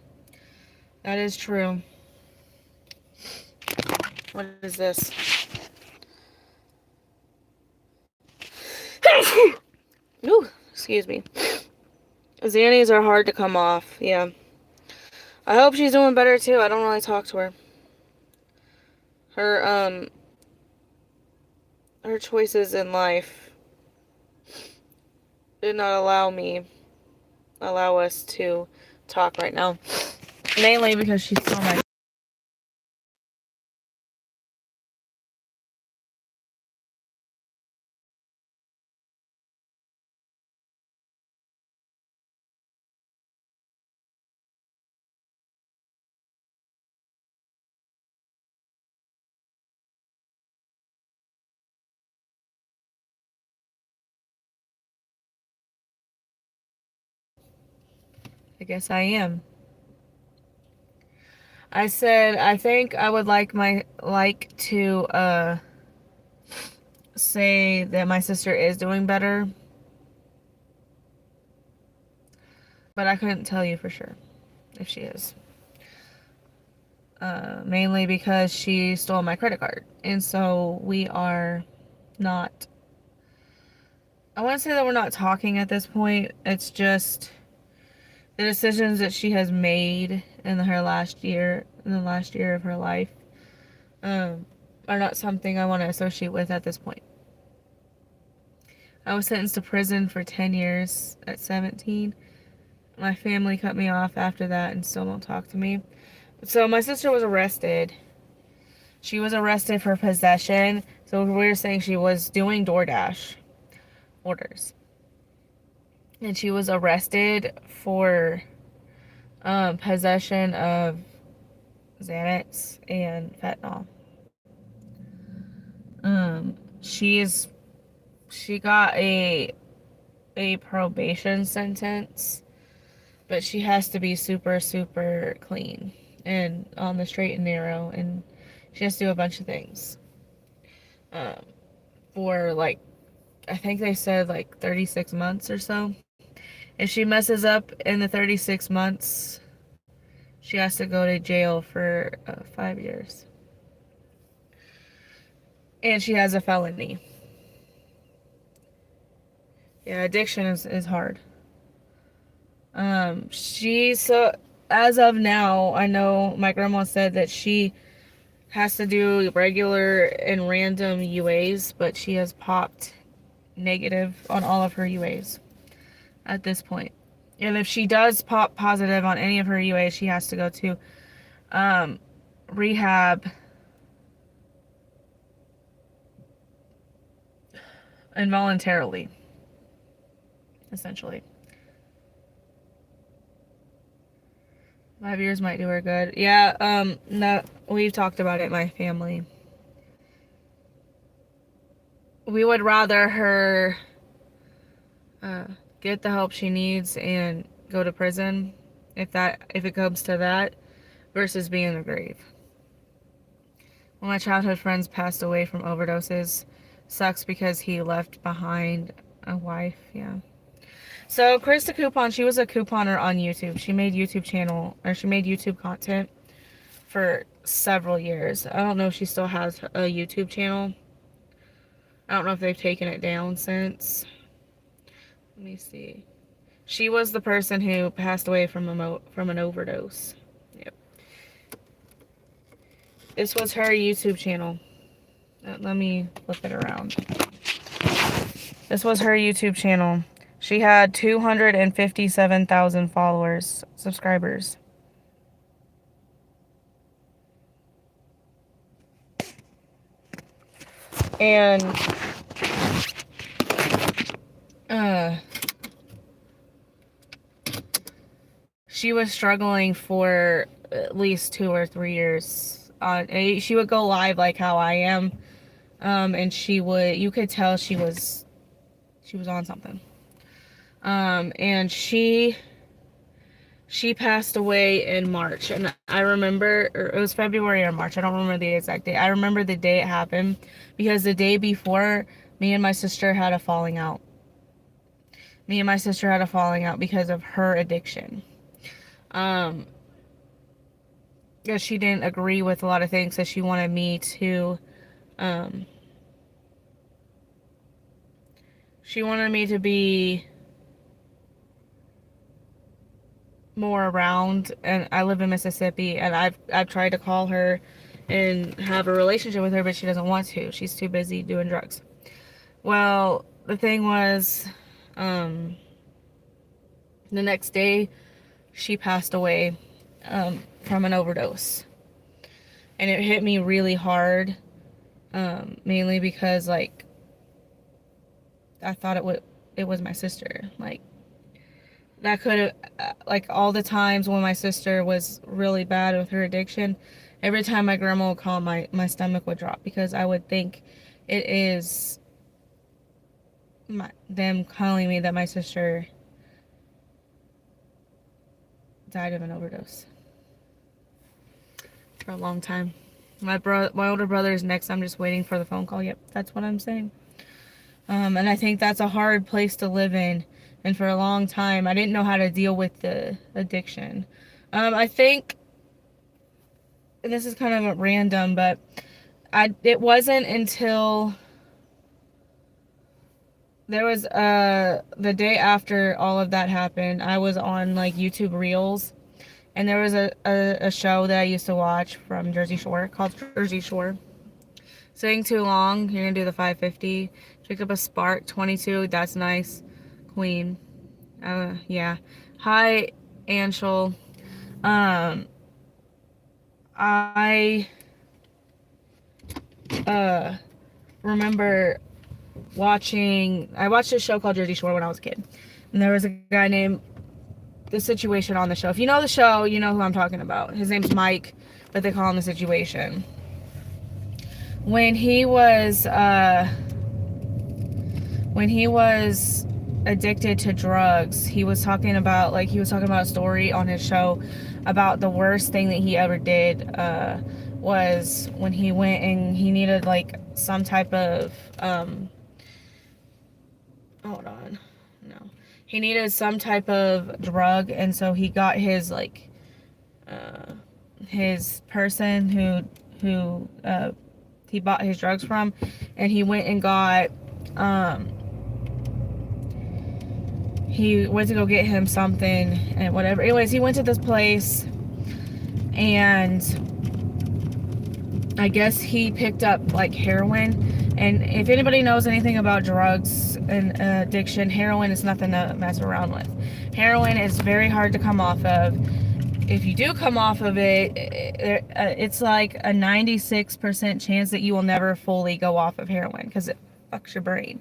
That is true. What is this? Ooh, excuse me. Xannies are hard to come off. Yeah. I hope she's doing better too. I don't really talk to her. Her choices in life did not allow us to talk right now. Mainly because she stole my. I guess I am. I said I think I would like to say that my sister is doing better, but I couldn't tell you for sure if she is. Mainly because she stole my credit card, and so we are not. I want to say that we're not talking at this point. It's just the decisions that she has made in the last year of her life, are not something I want to associate with at this point. I was sentenced to prison for 10 years at 17. My family cut me off after that and still don't talk to me. So my sister was arrested. She was arrested for possession. So we were saying she was doing DoorDash orders. And she was arrested for possession of Xanax and fentanyl. She got a probation sentence, but she has to be super, super clean and on the straight and narrow, and she has to do a bunch of things. For like, I think they said like 36 months or so. If she messes up in the 36 months, she has to go to jail for 5 years. And she has a felony. Yeah, addiction is hard. So as of now, I know my grandma said that she has to do regular and random UAs, but she has popped negative on all of her UAs at this point. And if she does pop positive on any of her UAs, she has to go to rehab involuntarily, essentially. 5 years might do her good. Yeah, no, we've talked about it in my family. We would rather her get the help she needs and go to prison if it comes to that, versus be in the grave. One of my childhood friends passed away from overdoses. Sucks because he left behind a wife. Yeah. So Krista Coupon, she was a couponer on YouTube. She made YouTube content for several years. I don't know if she still has a YouTube channel. I don't know if they've taken it down since. Let me see. She was the person who passed away from an overdose. Yep. This was her YouTube channel. Let me flip it around. This was her YouTube channel. She had 257,000 followers, subscribers. And she was struggling for at least 2 or 3 years. She would go live like how I am, and you could tell she was on something. And she passed away in March, and I remember, or it was February or March. I don't remember the exact date. I remember the day it happened because the day before, me and my sister had a falling out. Me and my sister had a falling out because of her addiction. Because she didn't agree with a lot of things, so she wanted me to, be more around, and I live in Mississippi, and I've tried to call her and have a relationship with her, but she doesn't want to. She's too busy doing drugs. Well, the thing was, the next day she passed away from an overdose, and it hit me really hard, mainly because like I thought it was my sister. Like, that could have, like, all the times when my sister was really bad with her addiction, every time my grandma would call, my stomach would drop, because I would think it is them calling me that my sister died of an overdose for a long time. My older brother is next. I'm just waiting for the phone call. Yep, that's what I'm saying. And I think that's a hard place to live in. And for a long time, I didn't know how to deal with the addiction. I think, and this is kind of random, but it wasn't until there was the day after all of that happened, I was on like YouTube Reels, and there was a show that I used to watch from Jersey Shore called Jersey Shore. Sitting too long, you're gonna do the 550. Pick up a Spark 22, that's nice. Queen. Yeah. Hi, Anshul. Um, I uh remember I watched a show called Jersey Shore when I was a kid. And there was a guy named The Situation on the show. If you know the show, you know who I'm talking about. His name's Mike, but they call him The Situation. When he was addicted to drugs, he was talking about a story on his show about the worst thing that he ever did was when he went and he needed like some type of hold on. No. He needed some type of drug, and so he got his person who he bought his drugs from, and he went and got he went to go get him something and whatever. Anyways, he went to this place, and I guess he picked up like heroin. And if anybody knows anything about drugs and addiction, heroin is nothing to mess around with. Heroin is very hard to come off of. If you do come off of it, it's like a 96% chance that you will never fully go off of heroin because it fucks your brain.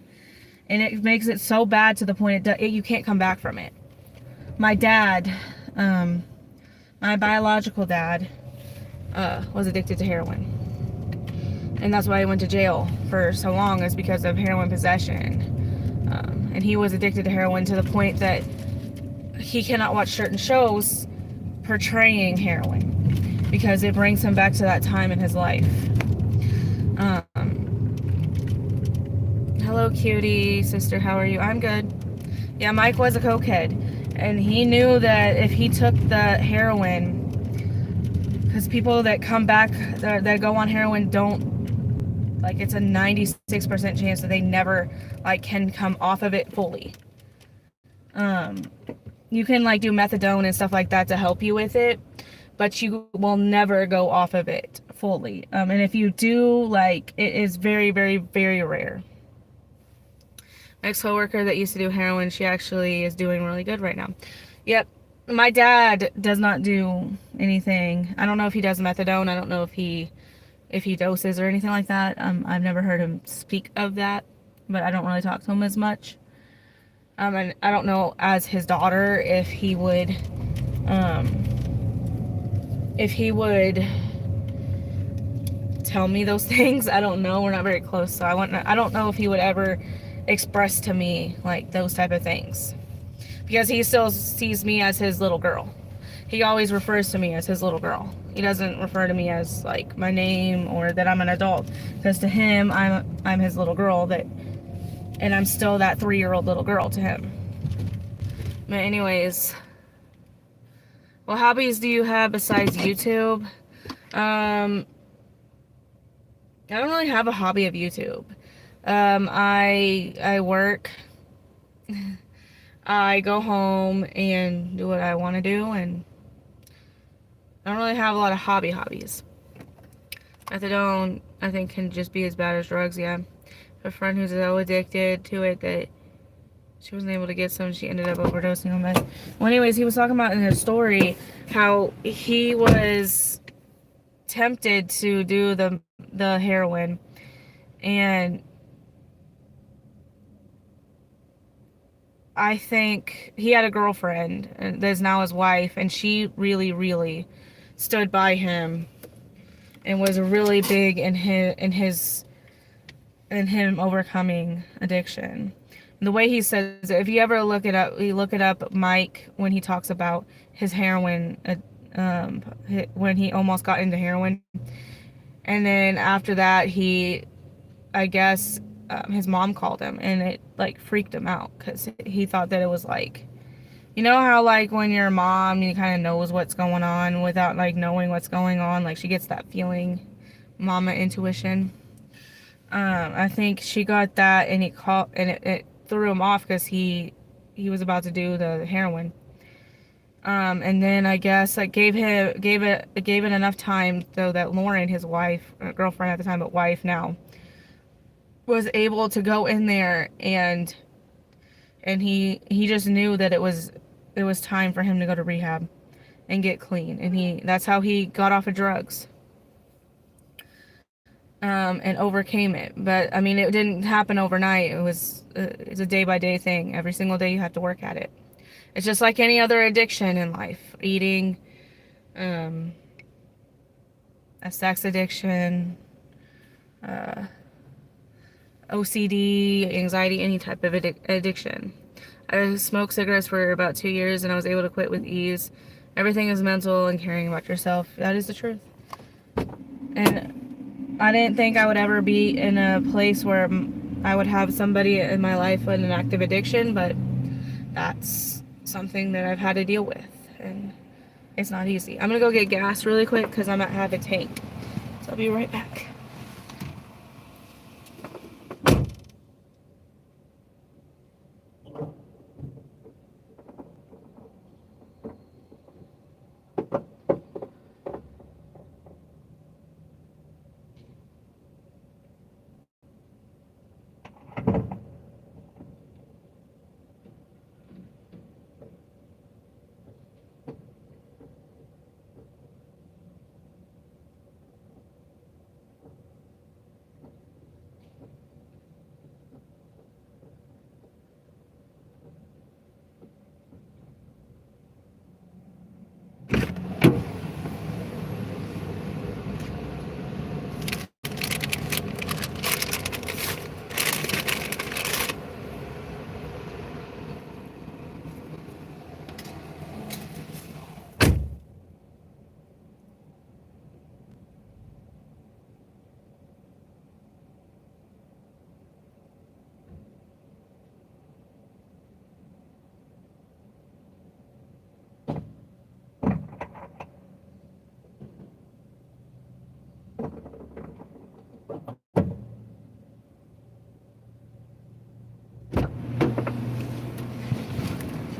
And it makes it so bad to the point you can't come back from it. My dad, my biological dad, was addicted to heroin. And that's why he went to jail for so long, is because of heroin possession. And he was addicted to heroin to the point that he cannot watch certain shows portraying heroin because it brings him back to that time in his life. Hello, cutie sister. How are you? I'm good. Yeah, Mike was a cokehead, and he knew that if he took the heroin, because people that come back that go on heroin don't, like, it's a 96% chance that they never like can come off of it fully. You can like do methadone and stuff like that to help you with it, but you will never go off of it fully. And if you do, like, it is very, very, very rare. My ex-coworker that used to do heroin, she actually is doing really good right now. Yep. My dad does not do anything. I don't know if he does methadone. I don't know if he doses or anything like that. I've never heard him speak of that, but I don't really talk to him as much. And I don't know, as his daughter, if he would tell me those things. I don't know. We're not very close, so I don't know if he would ever express to me like those type of things, because he still sees me as his little girl. He always refers to me as his little girl. He doesn't refer to me as like my name or that I'm an adult, because to him I'm his little girl, and I'm still that 3-year-old little girl to him. But anyways, what hobbies do you have besides YouTube? I don't really have a hobby of YouTube. I work. I go home and do what I want to do, and I don't really have a lot of hobbies. Methadone, I think, can just be as bad as drugs, yeah. A friend who's so addicted to it that she wasn't able to get some, she ended up overdosing on meth. Well, anyways, he was talking about in his story how he was tempted to do the heroin, and I think he had a girlfriend that's now his wife, and she really, really stood by him and was really big in him overcoming addiction. And the way he says it, if you ever look it up, Mike, when he talks about his heroin, when he almost got into heroin, and then after that, I guess, his mom called him, and it like freaked him out because he thought that it was like, you know how like when your mom, you kind of knows what's going on without like knowing what's going on, like she gets that feeling, mama intuition. I think she got that, and it threw him off because he was about to do the heroin. And then I guess like gave it enough time though that Lauren, his wife, girlfriend at the time, but wife now, was able to go in there, and he just knew that it was time for him to go to rehab and get clean. And that's how he got off of drugs. And overcame it. But I mean, it didn't happen overnight. It's a day by day thing. Every single day you have to work at it. It's just like any other addiction in life. Eating, a sex addiction, OCD, anxiety, any type of addiction. I smoked cigarettes for about 2 years and I was able to quit with ease. Everything is mental and caring about yourself. That is the truth. And I didn't think I would ever be in a place where I would have somebody in my life with an active addiction, but that's something that I've had to deal with. And it's not easy. I'm gonna go get gas really quick because I'm at half a tank. So I'll be right back.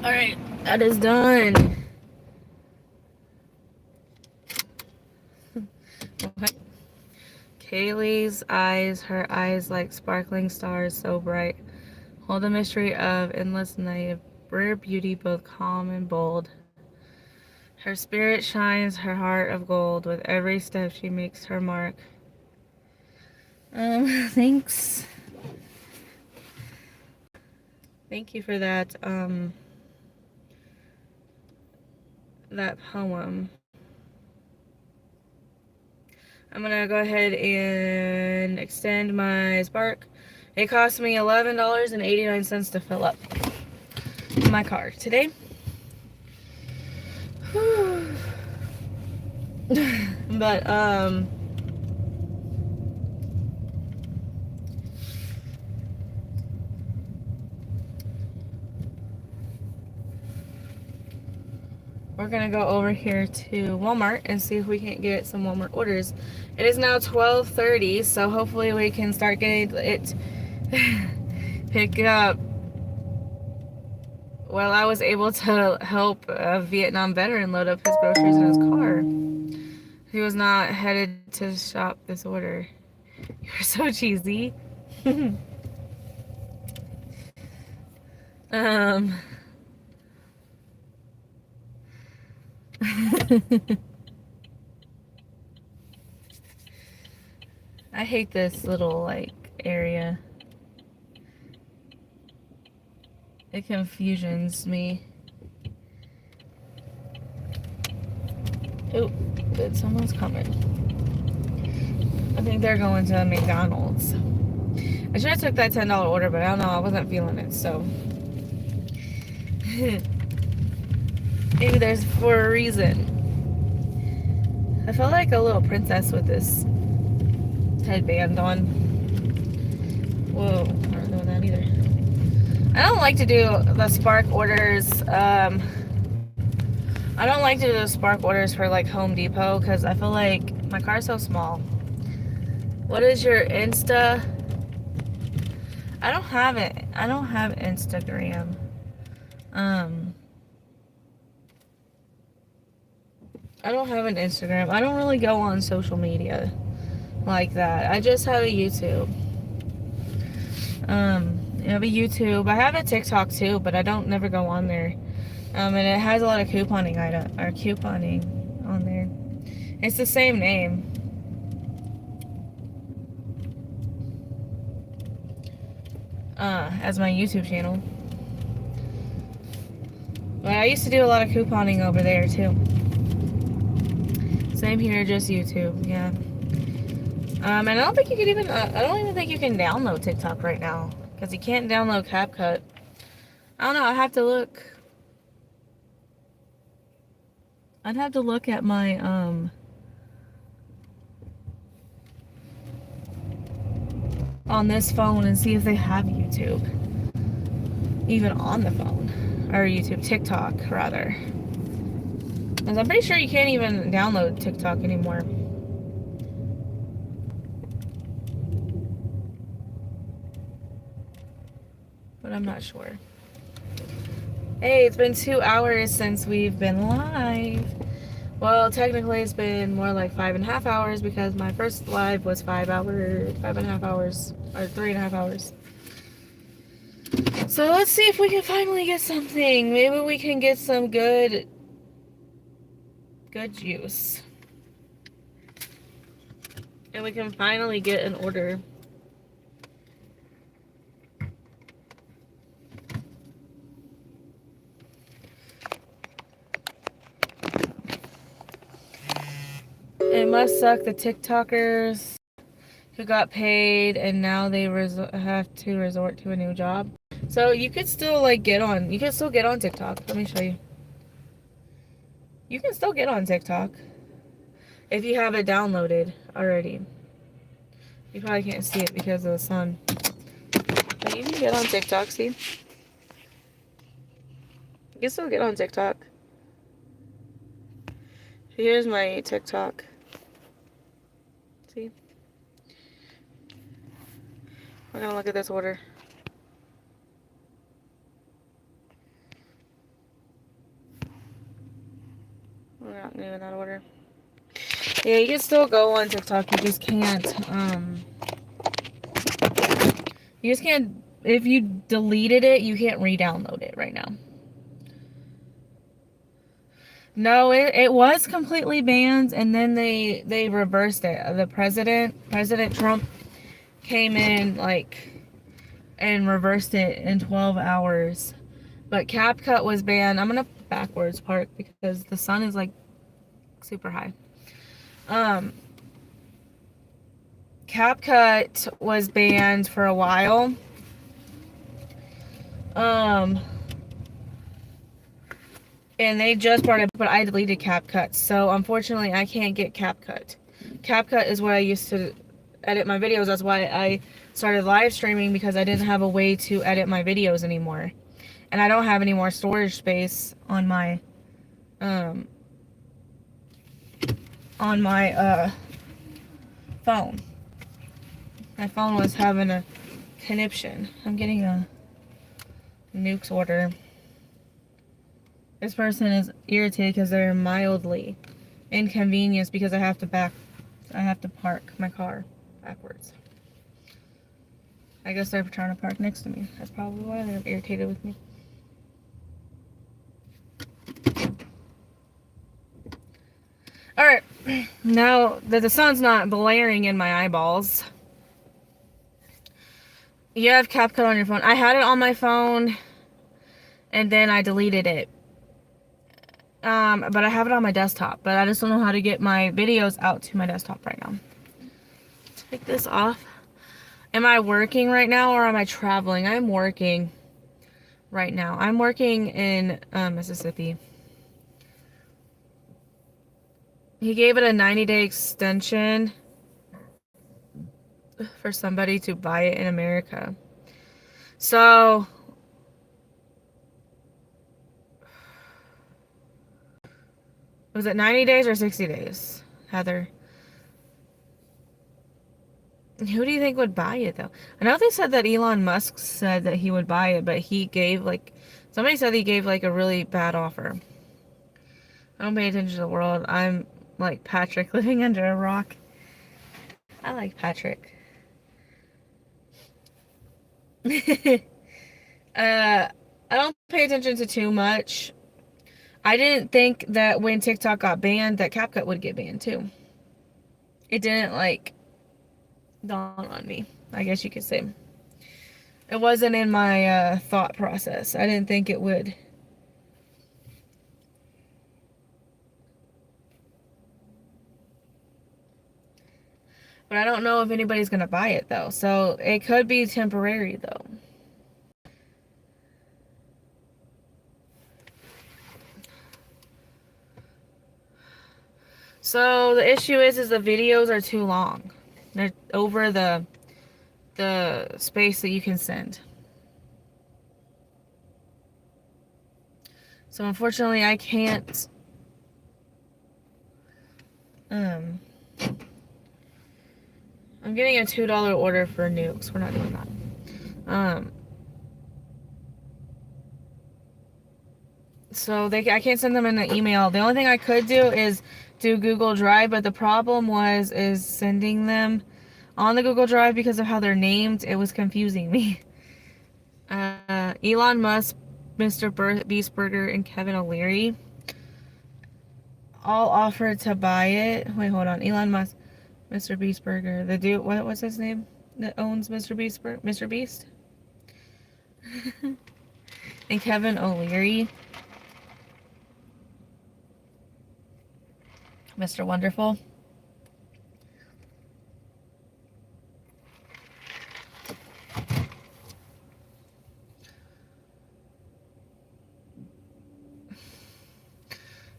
Alright, that is done. Okay. Kaylee's eyes, her eyes like sparkling stars, so bright. Hold the mystery of endless night, rare beauty, both calm and bold. Her spirit shines, her heart of gold. With every step she makes her mark. Thanks. Thank you for that, that poem. I'm gonna go ahead and extend my Spark. It cost me $11.89 to fill up my car today. But we're gonna go over here to Walmart and see if we can't get some Walmart orders. It is now 12:30, so hopefully we can start getting it pick up. Well, I was able to help a Vietnam veteran load up his groceries in his car. He was not headed to shop this order. You're so cheesy. I hate this little like area. It confusions me. Oh, good, someone's coming. I think they're going to McDonald's. I should have took that $10 order, but I don't know, I wasn't feeling it, so. Maybe there's for a reason. I felt like a little princess with this headband on. Whoa, I'm not doing that either. I don't like to do the Spark orders. I don't like to do the Spark orders for like Home Depot because I feel like my car's so small. What is your Insta? I don't have it. I don't have Instagram. I don't have an Instagram. I don't really go on social media like that. I just have a YouTube. I have a YouTube. I have a TikTok too, but I don't never go on there. And it has a lot of couponing on there. It's the same name. As my YouTube channel. But I used to do a lot of couponing over there too. Same here, just YouTube, yeah. And I don't think you can even, I don't even think you can download TikTok right now. Because you can't download CapCut. I don't know, I'd have to look. I'd have to look at my, on this phone and see if they have YouTube. Even on the phone. Or YouTube, TikTok, rather. Because I'm pretty sure you can't even download TikTok anymore. But I'm not sure. Hey, it's been 2 hours since we've been live. Well, technically it's been more like 5.5 hours because my first live was 5.5 hours, or 3.5 hours. So let's see if we can finally get something. Maybe we can get some good juice. And we can finally get an order. It must suck the TikTokers who got paid and now they have to resort to a new job. So you could still like you can still get on TikTok. Let me show you. You can still get on TikTok if you have it downloaded already. You probably can't see it because of the sun. But you can get on TikTok, see? You can still get on TikTok. Here's my TikTok. See? We're gonna look at this order. We're not doing that order. Yeah, you can still go on TikTok. You just can't, if you deleted it, you can't re-download it right now. No, it was completely banned, and then they reversed it. President Trump came in, like, and reversed it in 12 hours. But CapCut was banned. I'm gonna backwards park because the sun is, like, super high. CapCut was banned for a while. And they just brought it, but I deleted CapCut. So unfortunately, I can't get CapCut. CapCut is what I used to edit my videos. That's why I started live streaming, because I didn't have a way to edit my videos anymore. And I don't have any more storage space on my phone. My phone was having a conniption. I'm getting a Nukes order. This person is irritated because they're mildly inconvenienced because I have to park my car backwards. I guess they're trying to park next to me. That's probably why they're irritated with me. Alright, now that the sun's not blaring in my eyeballs, you have CapCut on your phone. I had it on my phone, and then I deleted it. But I have it on my desktop, but I just don't know how to get my videos out to my desktop right now. Take this off. Am I working right now, or am I traveling? I'm working right now. I'm working in Mississippi. He gave it a 90-day extension for somebody to buy it in America. So was it 90 days or 60 days, Heather? Who do you think would buy it, though? I know they said that Elon Musk said that he would buy it, but he gave, like, somebody said he gave, like, a really bad offer. I don't pay attention to the world. I'm like Patrick living under a rock. I like Patrick. I don't pay attention to too much I didn't think that when TikTok got banned that CapCut would get banned too. It didn't like dawn on me, I guess you could say. It wasn't in my thought process. I didn't think it would. But I don't know if anybody's going to buy it though. So it could be temporary though. So the issue is the videos are too long. They're over the space that you can send. So unfortunately I can't I'm getting a $2 order for nukes. We're not doing that. So I can't send them in an email. The only thing I could do is do Google Drive, but the problem is sending them on the Google Drive because of how they're named. It was confusing me. Elon Musk, Mr. Beastburger, and Kevin O'Leary all offered to buy it. Wait, hold on. Elon Musk, Mr. Beastburger, the dude. What's his name that owns Mr. Mr. Beast, and Kevin O'Leary, Mr. Wonderful.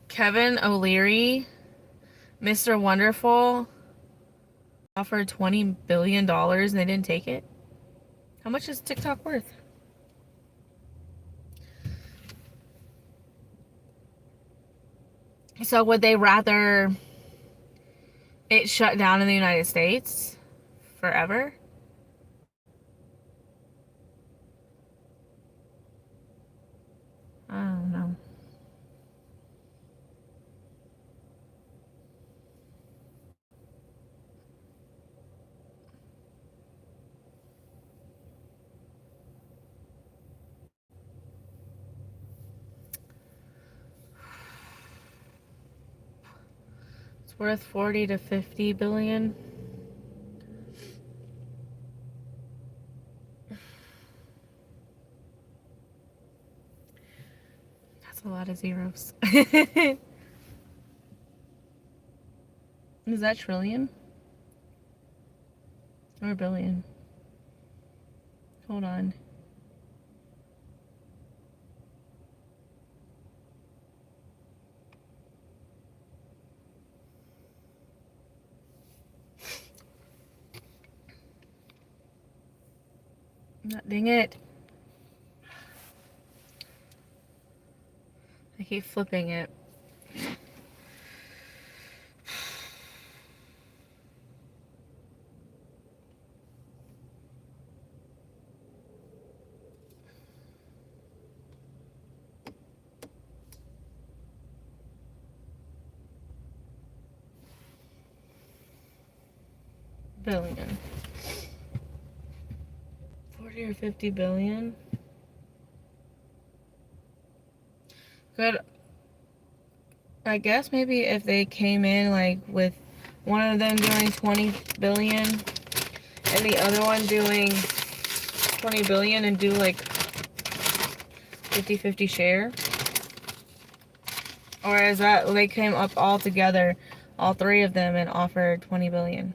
Kevin O'Leary, Mr. Wonderful, offered $20 billion and they didn't take it. How much is TikTok worth? So would they rather it shut down in the United States forever? I don't know. It's worth 40 to 50 billion. That's a lot of zeros. Is that trillion? Or billion? Hold on. Dang it. I keep flipping it. Billion. 40 or 50 billion? Good. I guess maybe if they came in like with one of them doing 20 billion and the other one doing 20 billion and do like 50-50 share. Or is that they came up all together, all three of them, and offered 20 billion?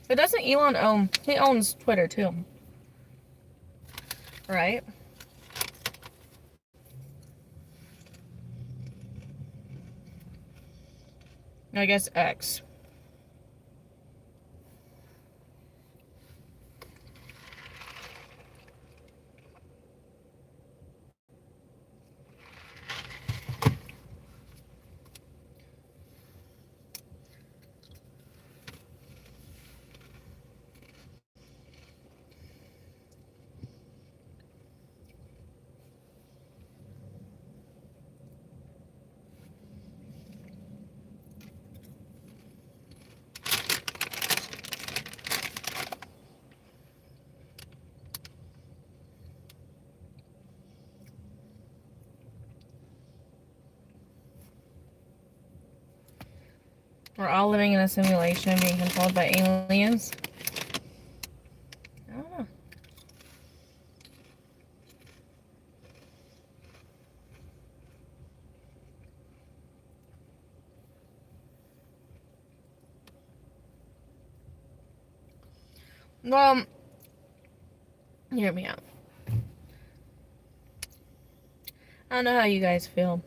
But doesn't Elon own, he owns Twitter too, right? I guess X. We're all living in a simulation being controlled by aliens. I don't know. Well, hear me out. I don't know how you guys feel.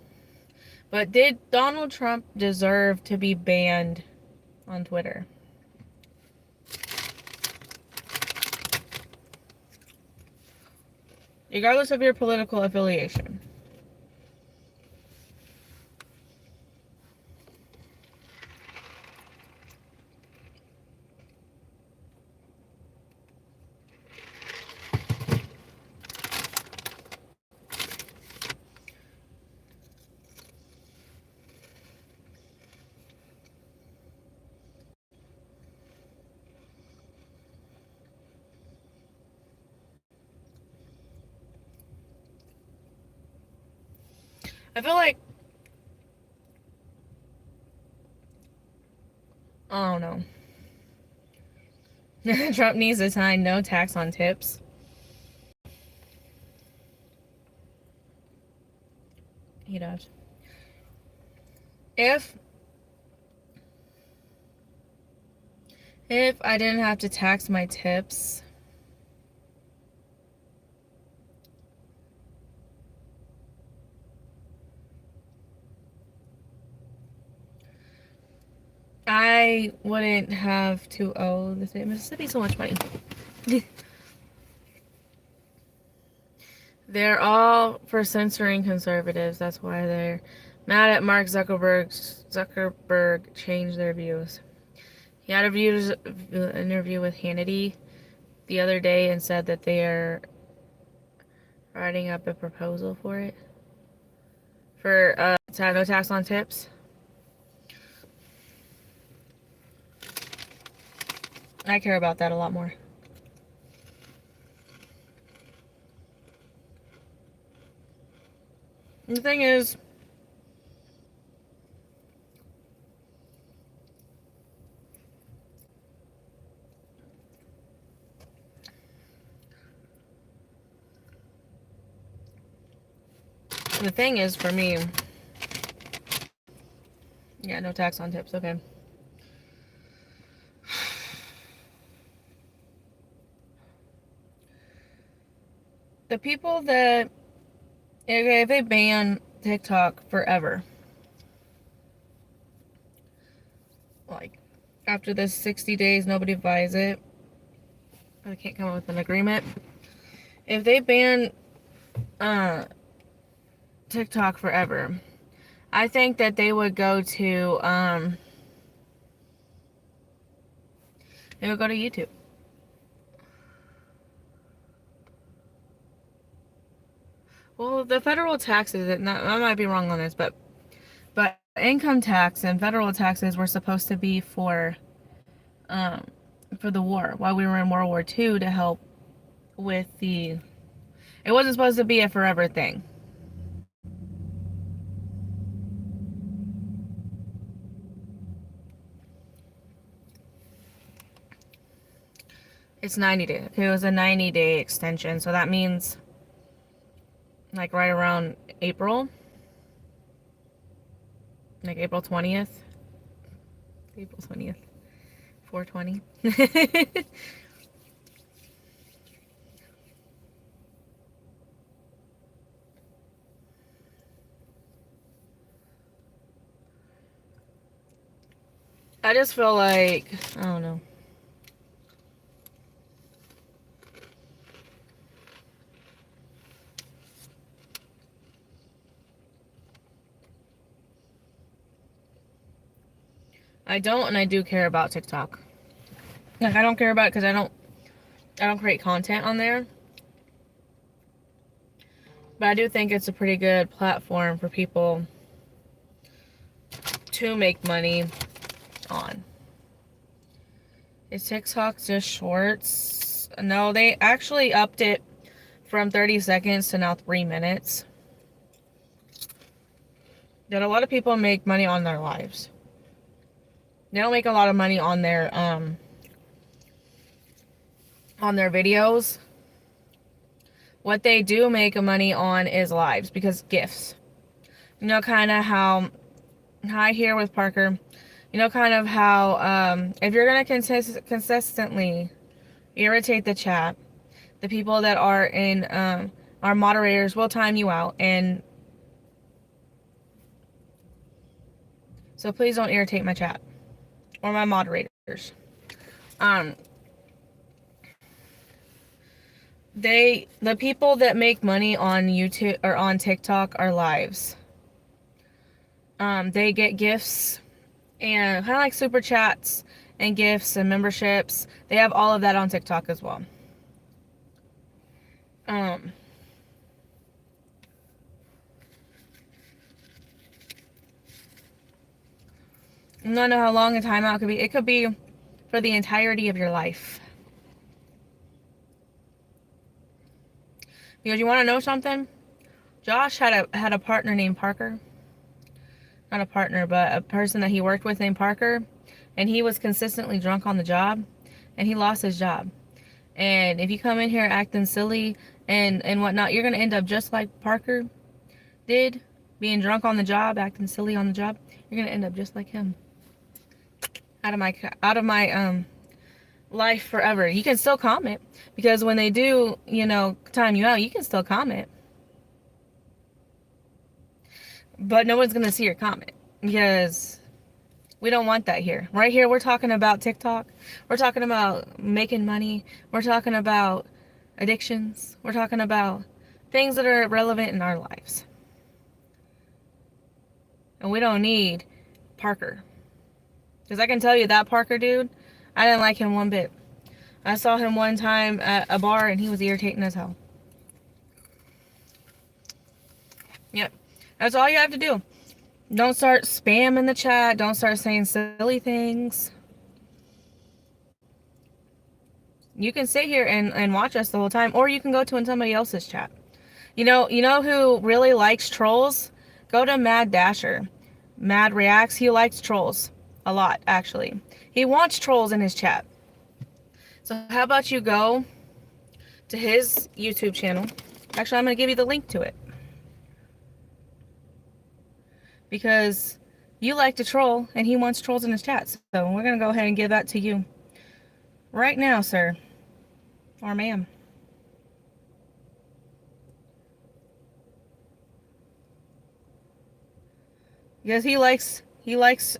But did Donald Trump deserve to be banned on Twitter? Regardless of your political affiliation. I feel like, I don't know. Trump needs to sign no tax on tips. He does. If I didn't have to tax my tips, I wouldn't have to owe the state of Mississippi so much money. They're all for censoring conservatives. That's why they're mad at Mark Zuckerberg. Zuckerberg changed their views. He had an interview with Hannity the other day and said that they are writing up a proposal for it. For to have no tax on tips. I care about that a lot more. And the thing is, for me, yeah, no tax on tips, okay. The people that, okay, if they ban TikTok forever, like, after this 60 days, nobody buys it, or they can't come up with an agreement. If they ban TikTok forever, I think that they would go to YouTube. Well, the federal taxes, I might be wrong on this, but income tax and federal taxes were supposed to be for the war, while we were in World War II, to help with it wasn't supposed to be a forever thing. It's 90 days. Okay, it was a 90-day extension, so that means like right around April. Like April 20th. April 20th. 420. I just feel like, I don't know. I don't, and I do care about TikTok. Like, I don't care about it because I don't create content on there. But I do think it's a pretty good platform for people to make money on. Is TikTok just shorts? No, they actually upped it from 30 seconds to now 3 minutes. That a lot of people make money on their lives. They don't make a lot of money on their videos. What they do make money on is lives, because gifts. You know, kind of how I hear with Parker. You know, kind of how if you're gonna consistently irritate the chat, the people that are in our moderators will time you out, and so please don't irritate my chat or my moderators. Um, the people that make money on YouTube or on TikTok are lives. They get gifts and kind of like super chats and gifts and memberships. They have all of that on TikTok as well. Um, I don't know how long a timeout could be. It could be for the entirety of your life. Because you want to know something? Josh had a partner named Parker. Not a partner, but a person that he worked with named Parker. And he was consistently drunk on the job. And he lost his job. And if you come in here acting silly and whatnot, you're going to end up just like Parker did. Being drunk on the job, acting silly on the job. You're going to end up just like him. Out of my life forever. You can still comment. Because when they do, you know, time you out, you can still comment. But no one's going to see your comment. Because we don't want that here. Right here, we're talking about TikTok. We're talking about making money. We're talking about addictions. We're talking about things that are relevant in our lives. And we don't need Parker. Because I can tell you that Parker dude, I didn't like him one bit. I saw him one time at a bar and he was irritating as hell. Yep. That's all you have to do. Don't start spamming the chat. Don't start saying silly things. You can sit here and watch us the whole time, or you can go to somebody else's chat. You know who really likes trolls? Go to Mad Dasher. Mad Reacts. He likes trolls a lot, actually. He wants trolls in his chat. So how about you go to his YouTube channel? Actually, I'm going to give you the link to it. Because you like to troll, and he wants trolls in his chat. So we're going to go ahead and give that to you right now, sir. Or ma'am. Because he likes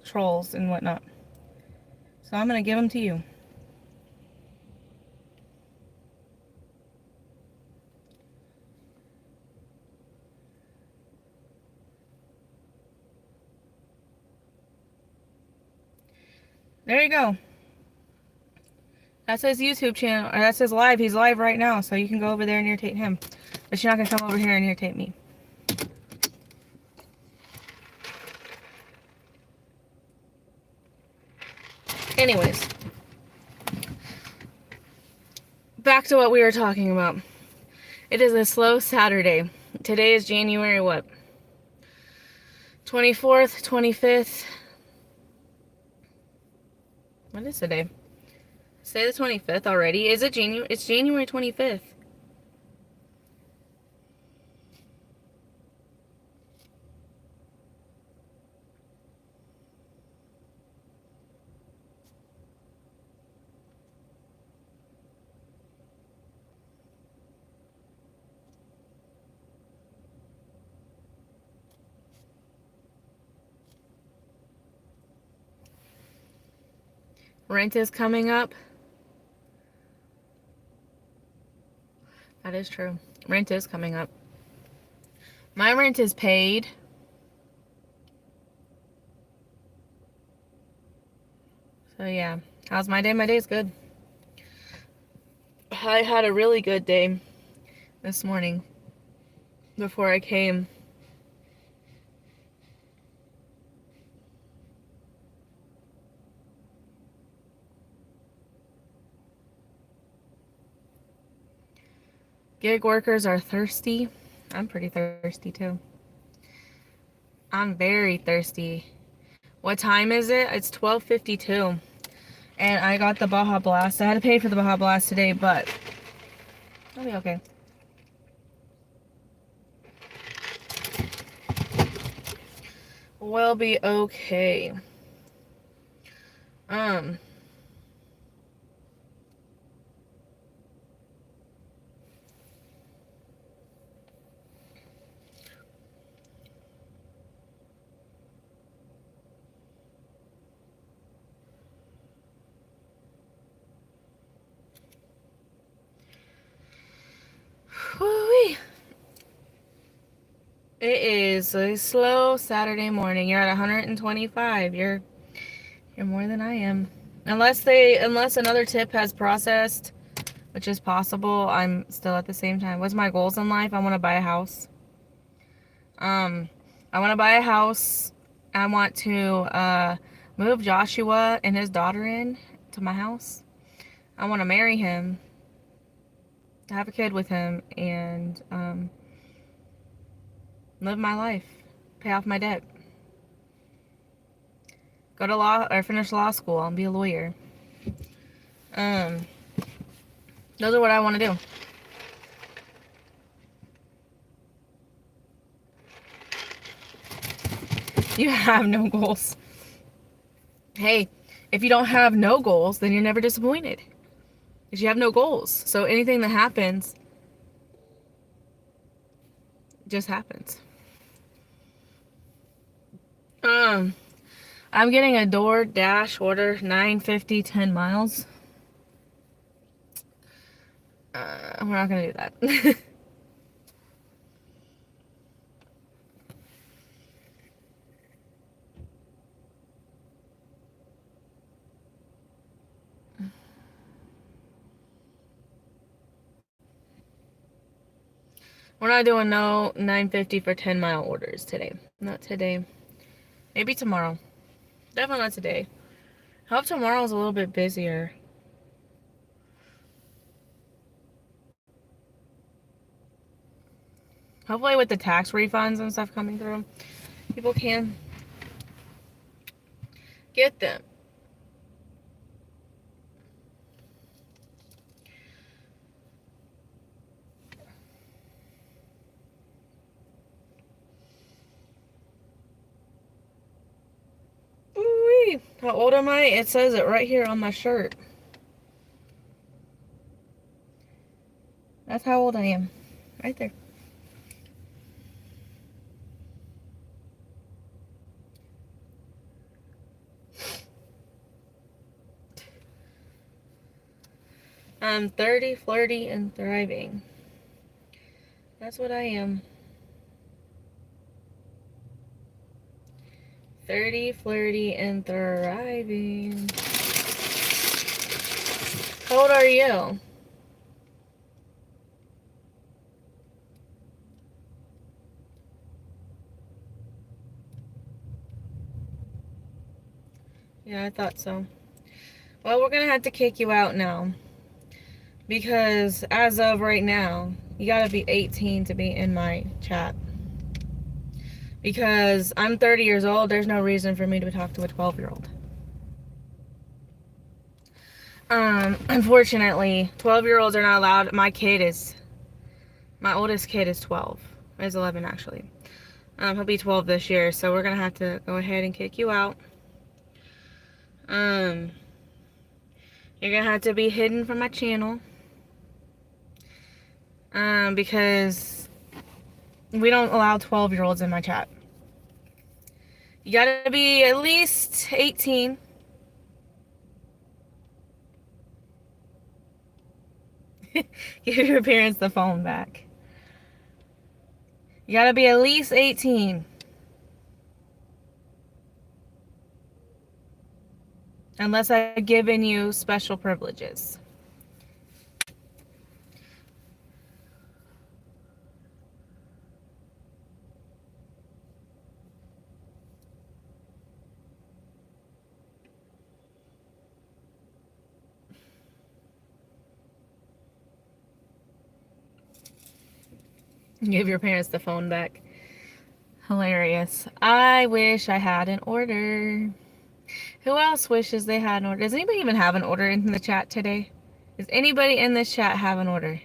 trolls and whatnot. So I'm going to give them to you. There you go. That's his YouTube channel, or that's his live. He's live right now, so you can go over there and irritate him. But you're not going to come over here and irritate me. Anyways. Back to what we were talking about. It is a slow Saturday. Today is January what? 24th, 25th. What is today? Say the 25th already. Is it January? It's January 25th. Rent is coming up. That is true. Rent is coming up. My rent is paid. So yeah. How's my day? My day's good. I had a really good day this morning before I came. Gig workers are thirsty. I'm pretty thirsty too. I'm very thirsty. What time is it? It's 12:52. And I got the Baja Blast. I had to pay for the Baja Blast today, but I'll be okay. We'll be okay. Um. Woo-wee. It is a slow Saturday morning. You're at 125. You're more than I am. Unless another tip has processed, which is possible, I'm still at the same time. What's my goals in life? I want to buy a house. I want to buy a house. I want to move Joshua and his daughter in to my house. I want to marry him, have a kid with him, and live my life, pay off my debt, go to law or finish law school and be a lawyer. Those are what I want to do. You have no goals. Hey, if you don't have no goals, then you're never disappointed. Because you have no goals. So anything that happens just happens. I'm getting a DoorDash order, $9.50, 10 miles. We're not going to do that. We're not doing no $9.50 for 10-mile orders today. Not today. Maybe tomorrow. Definitely not today. I hope tomorrow's a little bit busier. Hopefully with the tax refunds and stuff coming through, people can get them. Ooh-wee. How old am I? It says it right here on my shirt. That's how old I am. Right there. I'm 30, flirty, and thriving. That's what I am. 30, flirty, and thriving. How old are you? Yeah, I thought so. Well, we're gonna have to kick you out now. Because as of right now, you gotta be 18 to be in my chat. Because I'm 30 years old, there's no reason for me to talk to a 12-year-old. Unfortunately, 12-year-olds are not allowed. My oldest kid is 12. He's 11 actually. He'll be 12 this year, so we're gonna have to go ahead and kick you out. You're gonna have to be hidden from my channel. Because we don't allow 12-year-olds in my chat. You gotta be at least 18. Give your parents the phone back. You gotta be at least 18. Unless I've given you special privileges. Give your parents the phone back. Hilarious. I wish I had an order. Who else wishes they had an order? Does anybody even have an order in the chat today? Does anybody in this chat have an order?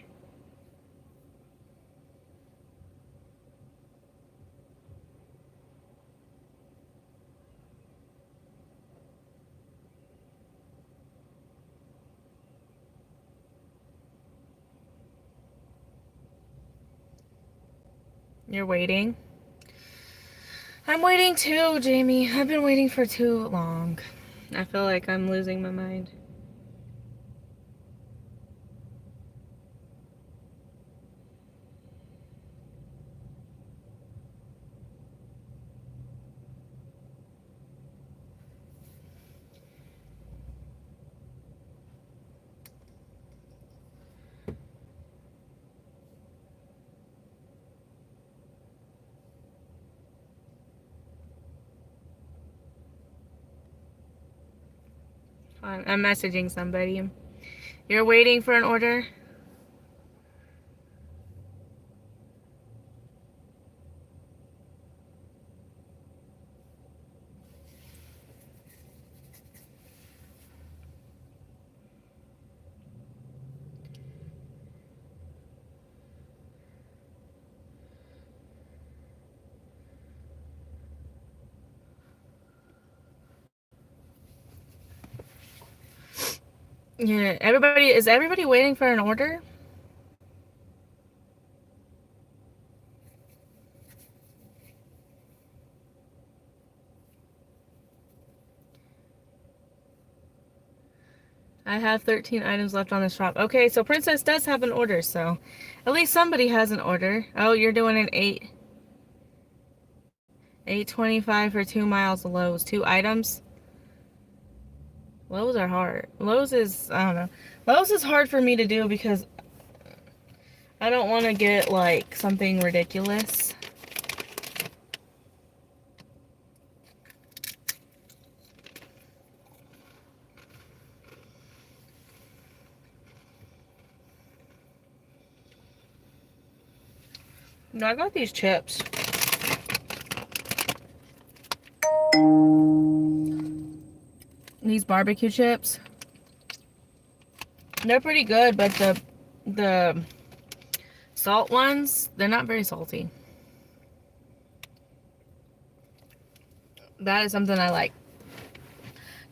You're waiting? I'm waiting too, Jamie. I've been waiting for too long. I feel like I'm losing my mind. I'm messaging somebody. You're waiting for an order? Yeah, is everybody waiting for an order? I have 13 items left on the shop. Okay, so Princess does have an order, so at least somebody has an order. Oh, you're doing an 8.25 for 2 miles of Lowe's. 2 items. Lowe's are hard. Lowe's is, I don't know. Lowe's is hard for me to do because I don't want to get like something ridiculous. No, I got these chips. These barbecue chips. They're pretty good, but the salt ones, they're not very salty. That is something I like.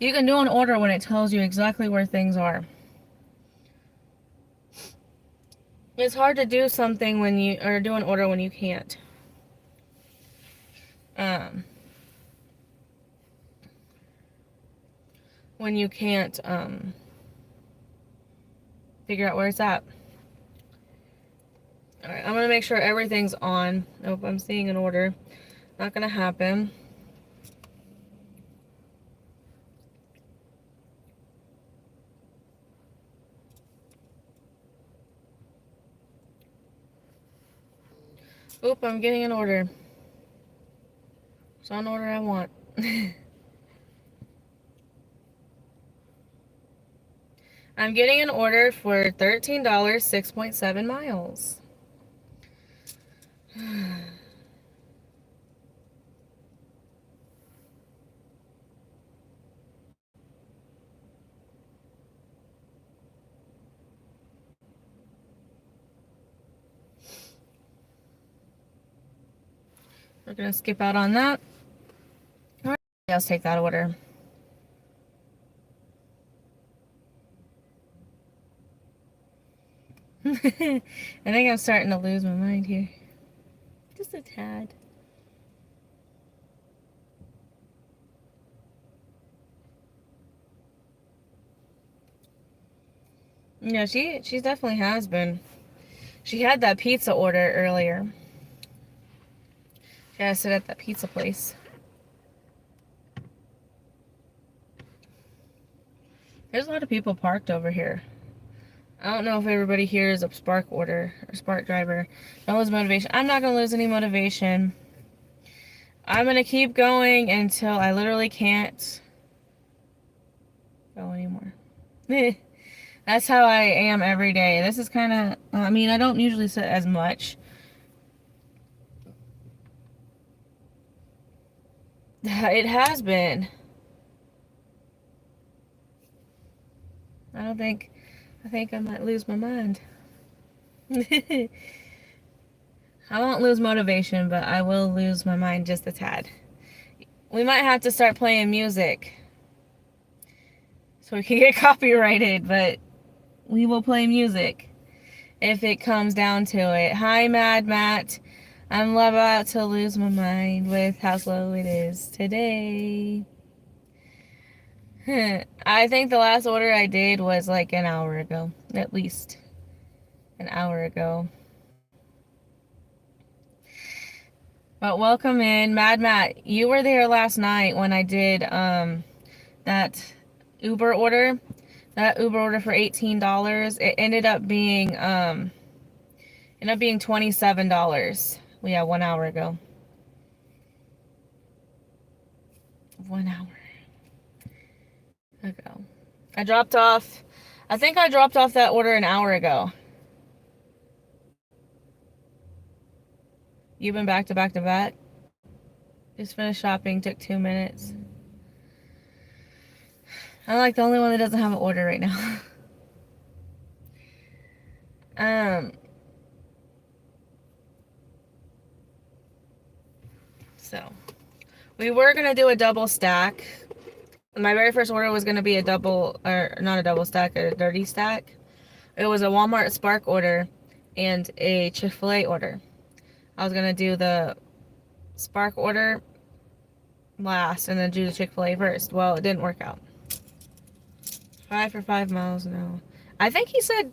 You can do an order when it tells you exactly where things are. It's hard to do something when you, or do an order when you can't. When you can't, figure out where it's at. Alright, I'm gonna make sure everything's on. Nope, I'm seeing an order. Not gonna happen. Oop, I'm getting an order. It's on order I want. I'm getting an order for $13, 6.7 miles. We're gonna skip out on that. Alright, let's take that order. I think I'm starting to lose my mind here. Just a tad. Yeah, she definitely has been. She had that pizza order earlier. She had to sit at that pizza place. There's a lot of people parked over here. I don't know if everybody here is a Spark order or Spark driver. Don't lose motivation. I'm not going to lose any motivation. I'm going to keep going until I literally can't go anymore. That's how I am every day. This is kind of, I mean, I don't usually sit as much. It has been. I think I might lose my mind. I won't lose motivation, but I will lose my mind just a tad. We might have to start playing music so we can get copyrighted, but we will play music if it comes down to it. Hi, Mad Matt. I'm about to lose my mind with how slow it is today. I think the last order I did was like an hour ago. At least an hour ago. But welcome in. Mad Matt, you were there last night when I did that Uber order. That Uber order for $18. It ended up being $27. Yeah, 1 hour ago. 1 hour ago. I think I dropped off that order an hour ago. You've been back to back to back? Just finished shopping, took 2 minutes. I'm like the only one that doesn't have an order right now. So we were gonna do a double stack. My very first order was gonna be a double, or not a double stack, a dirty stack. It was a Walmart Spark order and a Chick-fil-A order. I was gonna do the Spark order last and then do the Chick-fil-A first. Well, it didn't work out. 5 for 5 miles an hour. I think he said,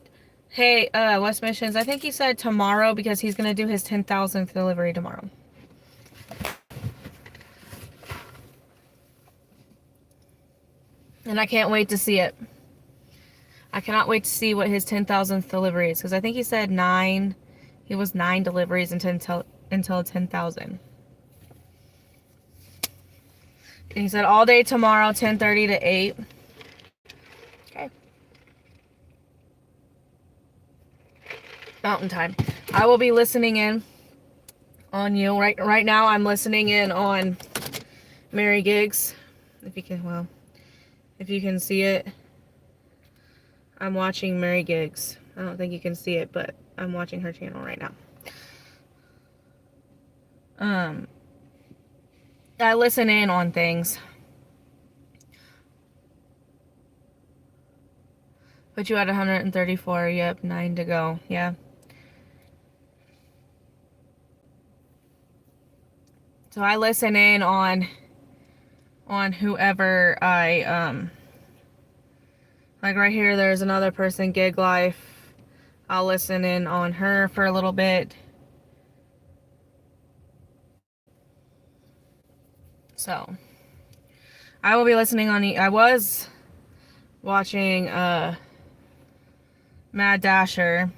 hey, West Missions, I think he said tomorrow because he's gonna do his 10,000th delivery tomorrow. And I can't wait to see it. I cannot wait to see what his 10,000th delivery is because I think he said 9. He was 9 deliveries until 10,000. And he said all day tomorrow, 10:30 to 8. Okay. Mountain time. I will be listening in on you. Right now I'm listening in on Mary Gigs. If you can see it. I'm watching Mary Gigs. I don't think you can see it, but I'm watching her channel right now. I listen in on things. But you had 134. Yep, 9 to go. Yeah. So I listen in on whoever I like right here there's another person, Gig Life. I'll listen in on her for a little bit. So I will be listening on I was watching Mad Dasher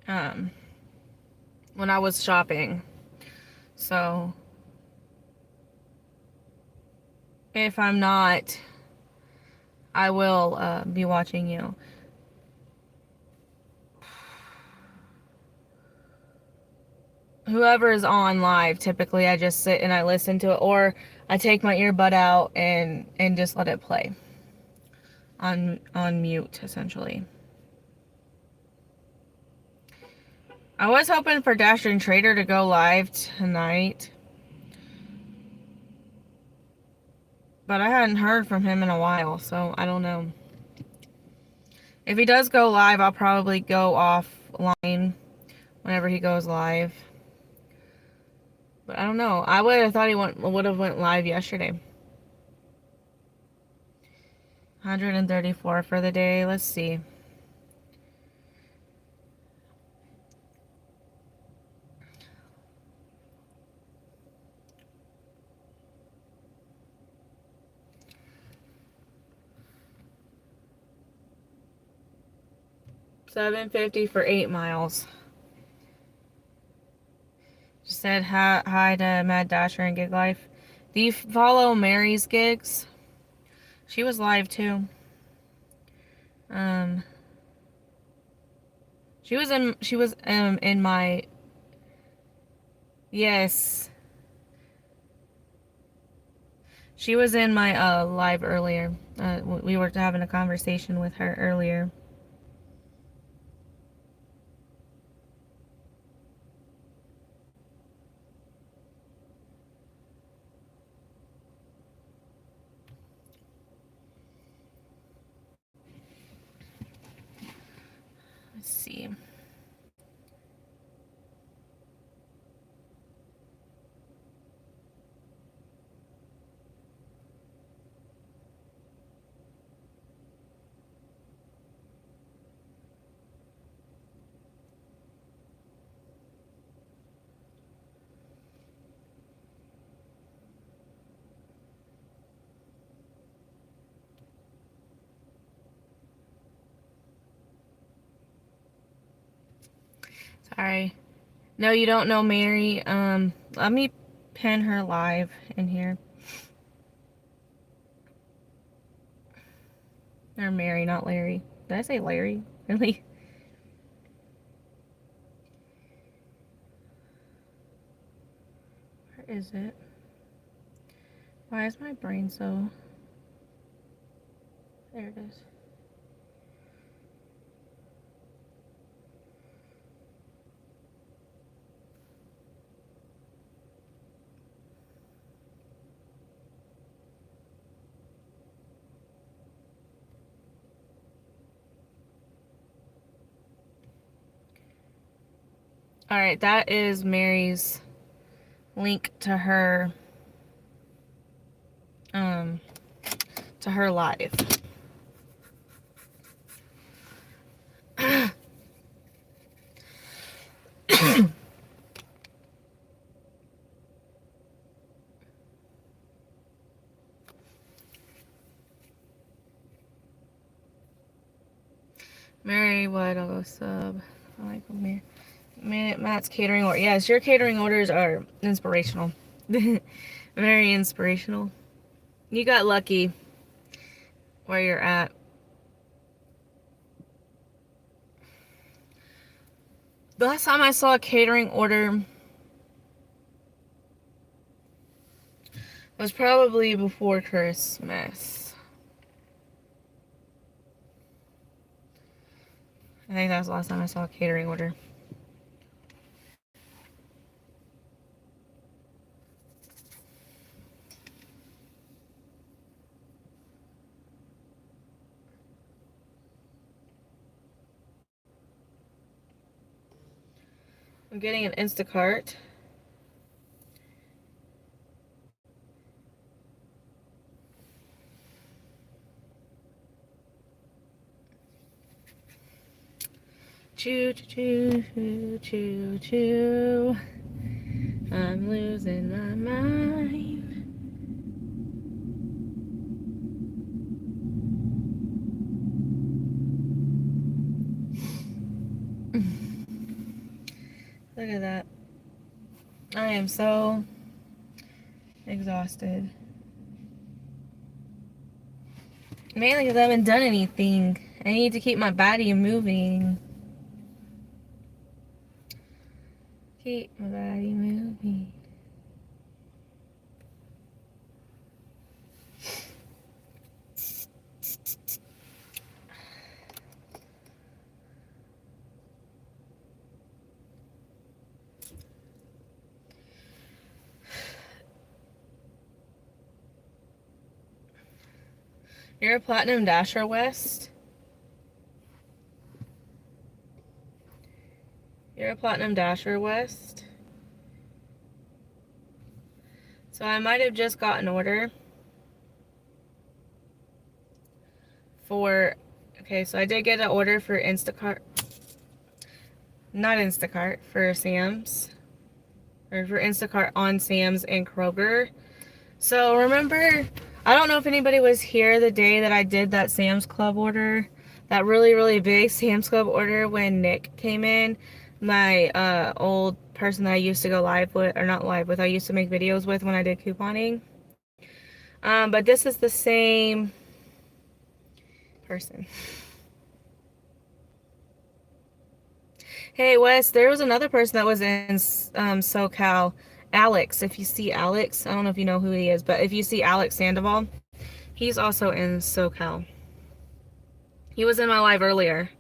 when I was shopping. So if I'm not, I will be watching you. Whoever is on live, typically I just sit and I listen to it, or I take my earbud out and just let it play on mute, essentially. I was hoping for Dasher and Trader to go live tonight, but I hadn't heard from him in a while, so I don't know. If he does go live, I'll probably go offline whenever he goes live. But I don't know. I would have thought he would have went live yesterday. 134 for the day. Let's see. $7.50 for 8 miles. Just said hi to Mad Dasher and Gig Life. Do you follow Mary's Gigs? She was live too. She was in my, yes. She was in my live earlier. We were having a conversation with her earlier. Let's see. Sorry. No, you don't know Mary. Let me pin her live in here. Or Mary, not Larry. Did I say Larry? Really? Where is it? Why is my brain so... There it is. Alright, that is Mary's link to her live. Mary, what? I'll go sub. I like Mary. Matt's catering order. Yes, your catering orders are inspirational. Very inspirational. You got lucky where you're at. The last time I saw a catering order was probably before Christmas. I think that was the last time I saw a catering order. I'm getting an Instacart. Choo choo choo choo choo. I'm losing my mind. Look at that. I am so exhausted. Mainly because I haven't done anything. I need to keep my body moving. Keep my body moving. You're a Platinum Dasher, West? You're a Platinum Dasher, West? So I might have just got an order for... Okay, so I did get an order for Instacart. Not Instacart, for Sam's. Or for Instacart on Sam's and Kroger. So remember, I don't know if anybody was here the day that I did that Sam's Club order. That really, really big Sam's Club order when Nick came in. My old person that I used to go live with, or not live with, I used to make videos with when I did couponing. But this is the same person. Hey Wes, there was another person that was in SoCal Alex, if you see Alex, I don't know if you know who he is, but if you see Alex Sandoval, he's also in SoCal. He was in my live earlier.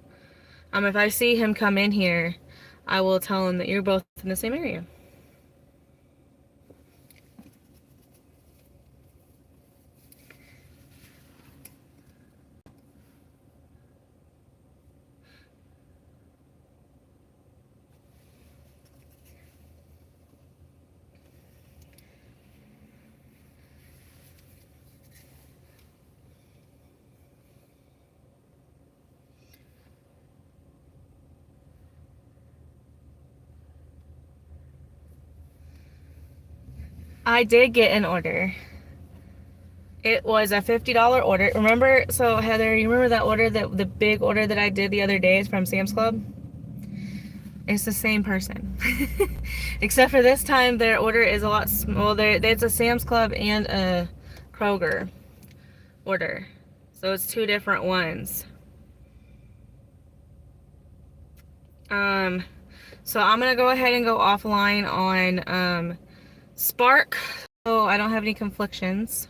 If I see him come in here, I will tell him that you're both in the same area. I did get an order. It was a $50 order. Remember, so Heather, you remember that order, the big order that I did the other day from Sam's Club? It's the same person. Except for this time, their order is a lot smaller. It's a Sam's Club and a Kroger order. So it's two different ones. So I'm going to go ahead and go offline on Spark. So I don't have any conflictions.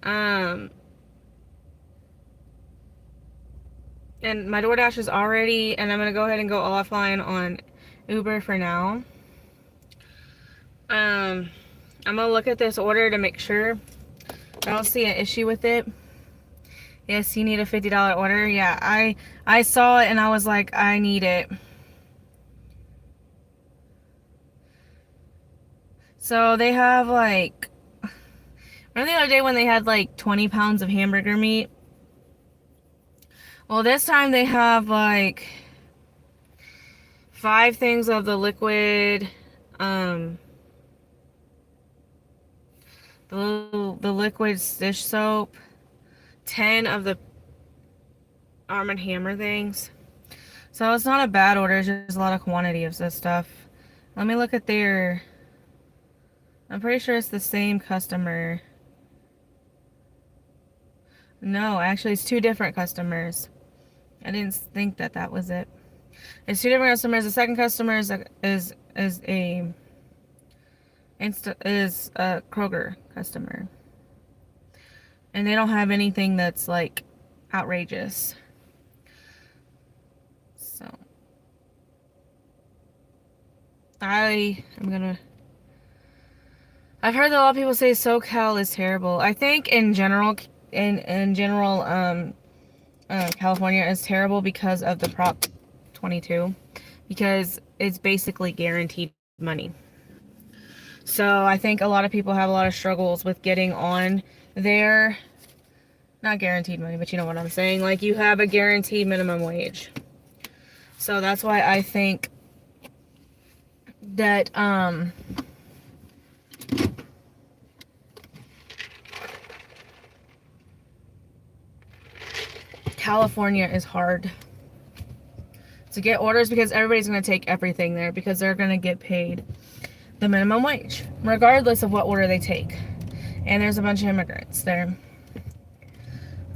And my DoorDash is already, and I'm going to go ahead and go offline on Uber for now. I'm going to look at this order to make sure I don't see an issue with it. Yes, you need a $50 order. Yeah, I saw it and I was like, I need it. So they have like, remember the other day when they had like 20 pounds of hamburger meat? Well, this time they have like 5 things of the liquid, the liquid dish soap, 10 of the Arm & Hammer things. So it's not a bad order, it's just a lot of quantity of this stuff. Let me look at their, I'm pretty sure it's the same customer. No, actually it's 2 different customers. I didn't think that that was it. It's 2 different customers. The second customer is a Kroger customer. And they don't have anything that's like outrageous. So I've heard that a lot of people say SoCal is terrible. I think in general, California is terrible because of the Prop 22, because it's basically guaranteed money. So I think a lot of people have a lot of struggles with getting on there. Not guaranteed money, but you know what I'm saying. Like, you have a guaranteed minimum wage. So that's why I think that California is hard to get orders, because everybody's going to take everything there because they're going to get paid the minimum wage regardless of what order they take. And there's a bunch of immigrants there,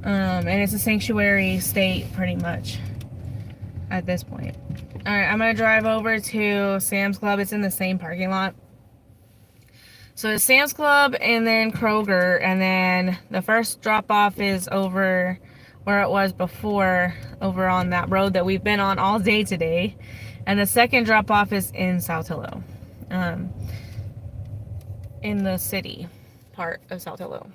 and it's a sanctuary state pretty much at this point. All right, I'm going to drive over to Sam's Club. It's in the same parking lot. So it's Sam's Club and then Kroger, and then the first drop off is over where it was before, over on that road that we've been on all day today. And the second drop off is in Saltillo, in the city part of Saltillo.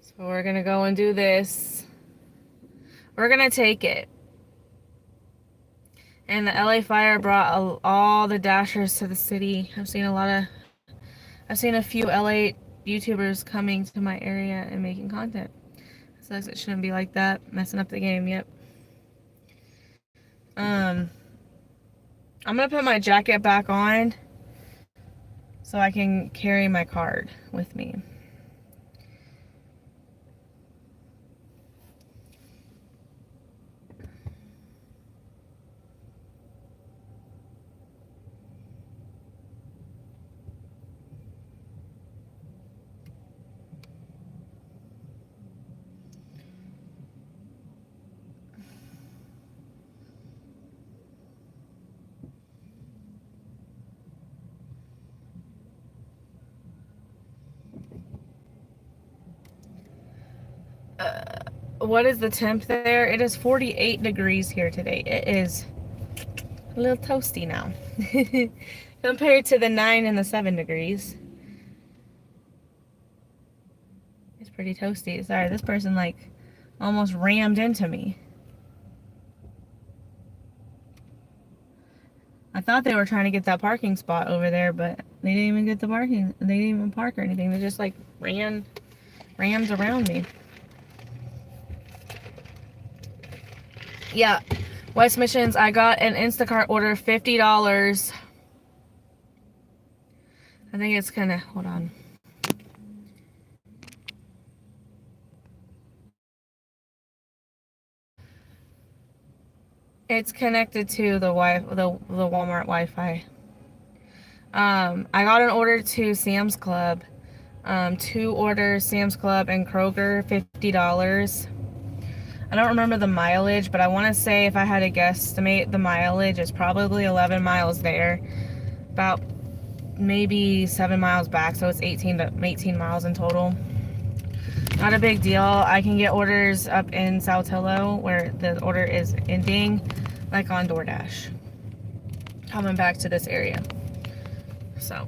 So we're gonna go and do this. We're gonna take it. And the LA fire brought all the dashers to the city. I've seen a few LA YouTubers coming to my area and making content. So it shouldn't be like that. Messing up the game, yep. I'm gonna put my jacket back on so I can carry my card with me. what is the temp there? It is 48 degrees here today. It is a little toasty now compared to the 9 and the 7 degrees. It's pretty toasty. Sorry, this person like almost rammed into me. I thought they were trying to get that parking spot over there, but they didn't even get the parking. They didn't even park or anything. They just like rams around me. Yeah, West Missions, I got an Instacart order, $50. I think it's gonna, hold on. It's connected to the Walmart Wi-Fi. I got an order to Sam's Club. 2 orders, Sam's Club and Kroger, $50. I don't remember the mileage, but I want to say if I had to guesstimate the mileage, it's probably 11 miles there. About maybe 7 miles back, so it's 18 miles in total. Not a big deal. I can get orders up in Saltillo where the order is ending, like on DoorDash. Coming back to this area. So,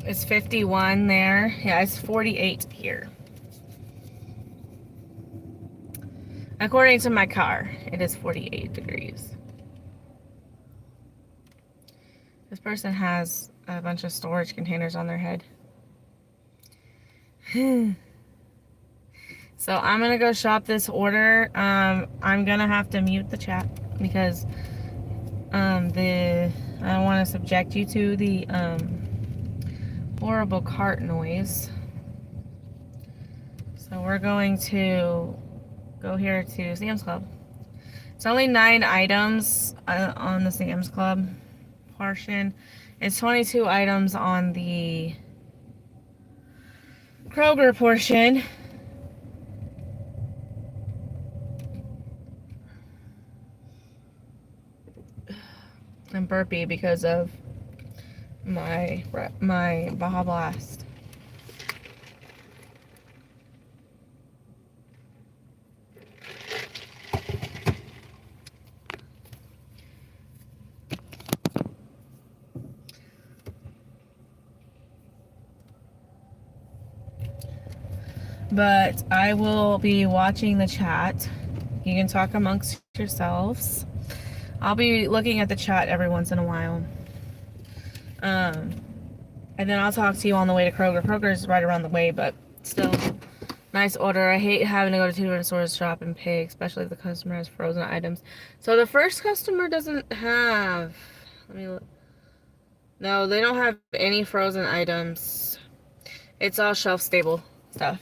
it's 51 there. Yeah, it's 48 here. According to my car, it is 48 degrees. This person has a bunch of storage containers on their head. So I'm gonna go shop this order. I'm gonna have to mute the chat because I don't want to subject you to the horrible cart noise. So we're going to go here to Sam's Club. It's only 9 items on the Sam's Club portion. It's 22 items on the Kroger portion. I'm burpy because of my Baja Blast. But I will be watching the chat. You can talk amongst yourselves. I'll be looking at the chat every once in a while. And then I'll talk to you on the way to Kroger. Kroger's right around the way, but still, nice order. I hate having to go to 2 different stores to shop and pay, especially if the customer has frozen items. So the first customer doesn't have, let me look. No, they don't have any frozen items. It's all shelf stable stuff.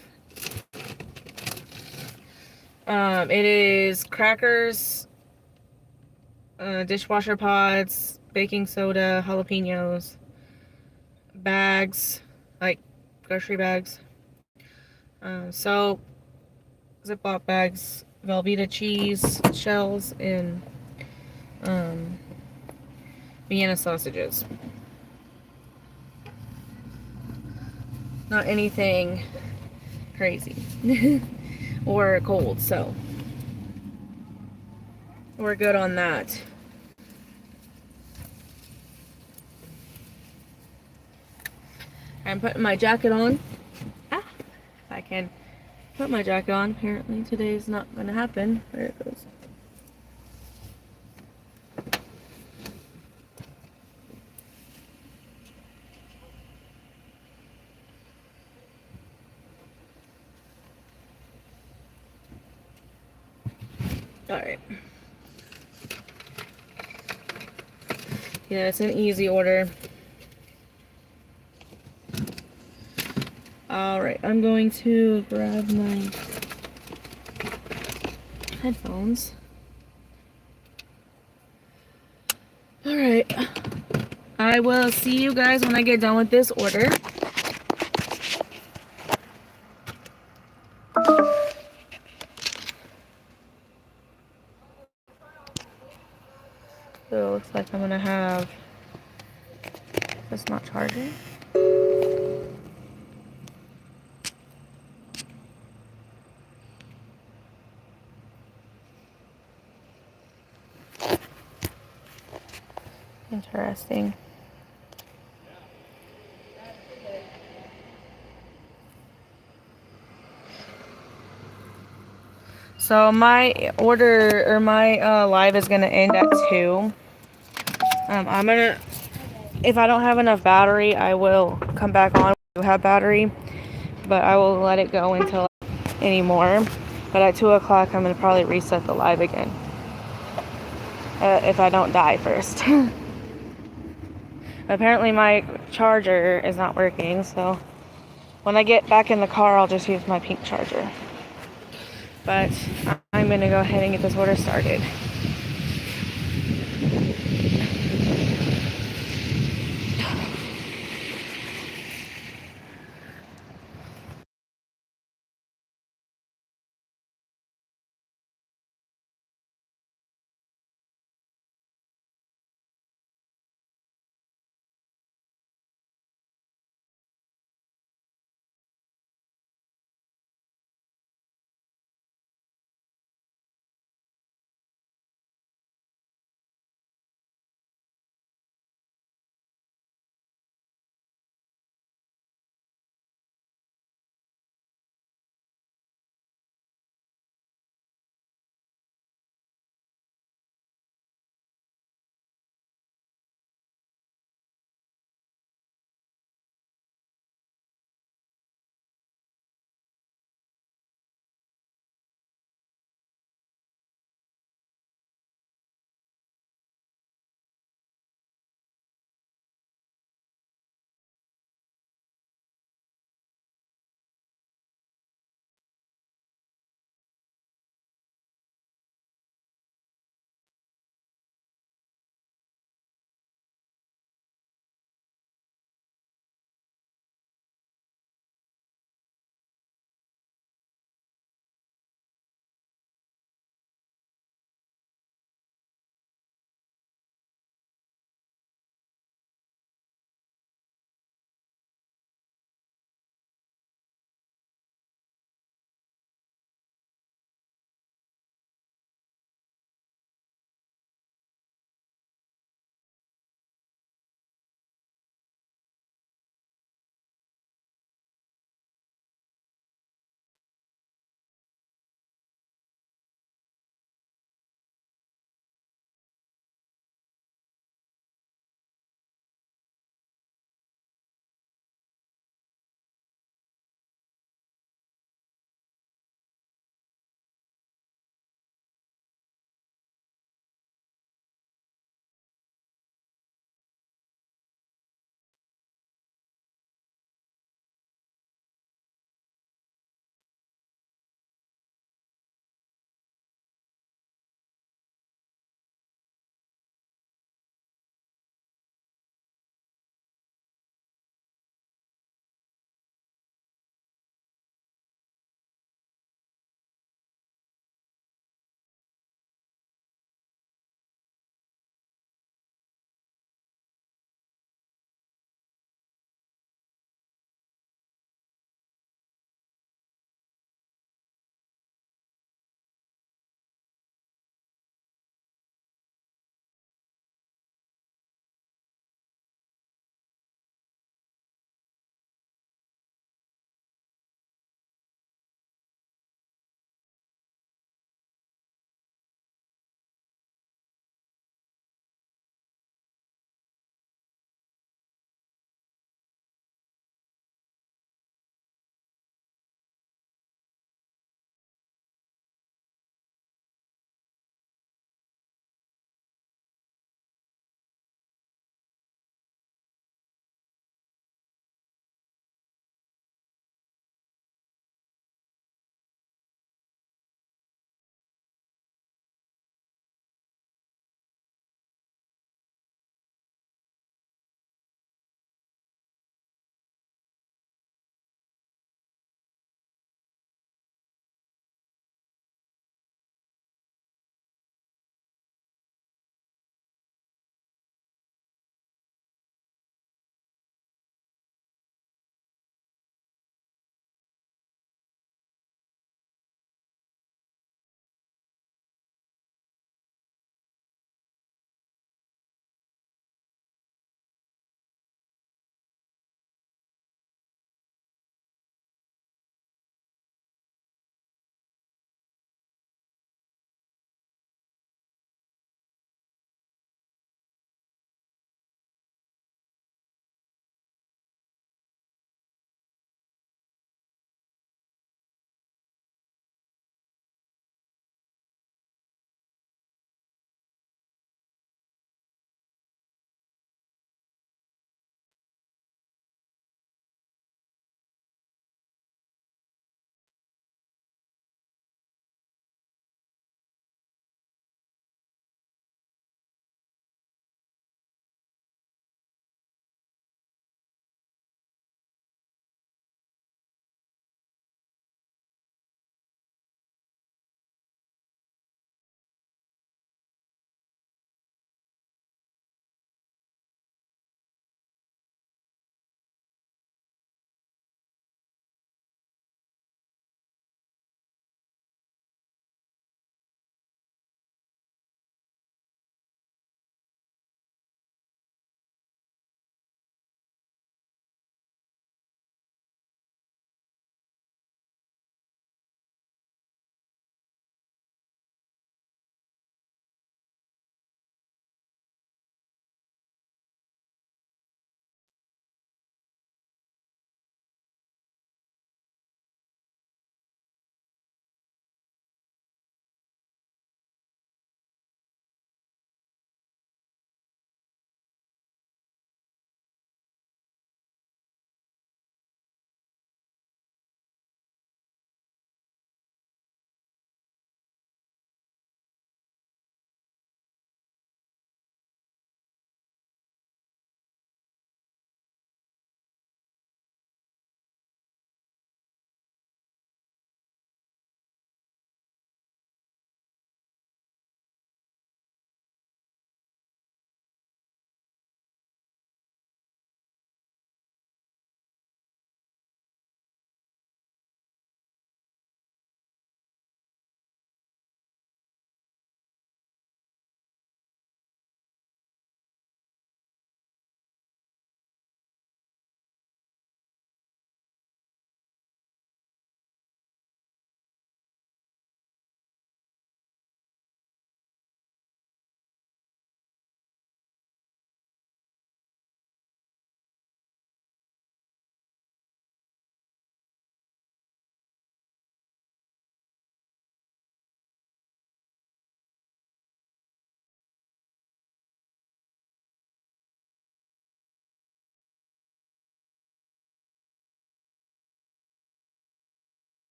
It is crackers, dishwasher pods, baking soda, jalapenos, bags, like grocery bags, soap, Ziploc bags, Velveeta cheese, shells, and Vienna sausages. Not anything crazy or cold, so we're good on that. I'm putting my jacket on. If I can put my jacket on. Apparently today's not gonna happen. There it goes. Alright. Yeah, it's an easy order. Alright, I'm going to grab my headphones. Alright. I will see you guys when I get done with this order. So it looks like I'm gonna have this not charging. Interesting. So my order or my live is gonna end at 2. I'm gonna, if I don't have enough battery, I will come back on. I do have battery, but I will let it go until anymore. But at 2 o'clock, I'm gonna probably reset the live again. If I don't die first. Apparently my charger is not working, so when I get back in the car, I'll just use my pink charger. But I'm gonna go ahead and get this order started.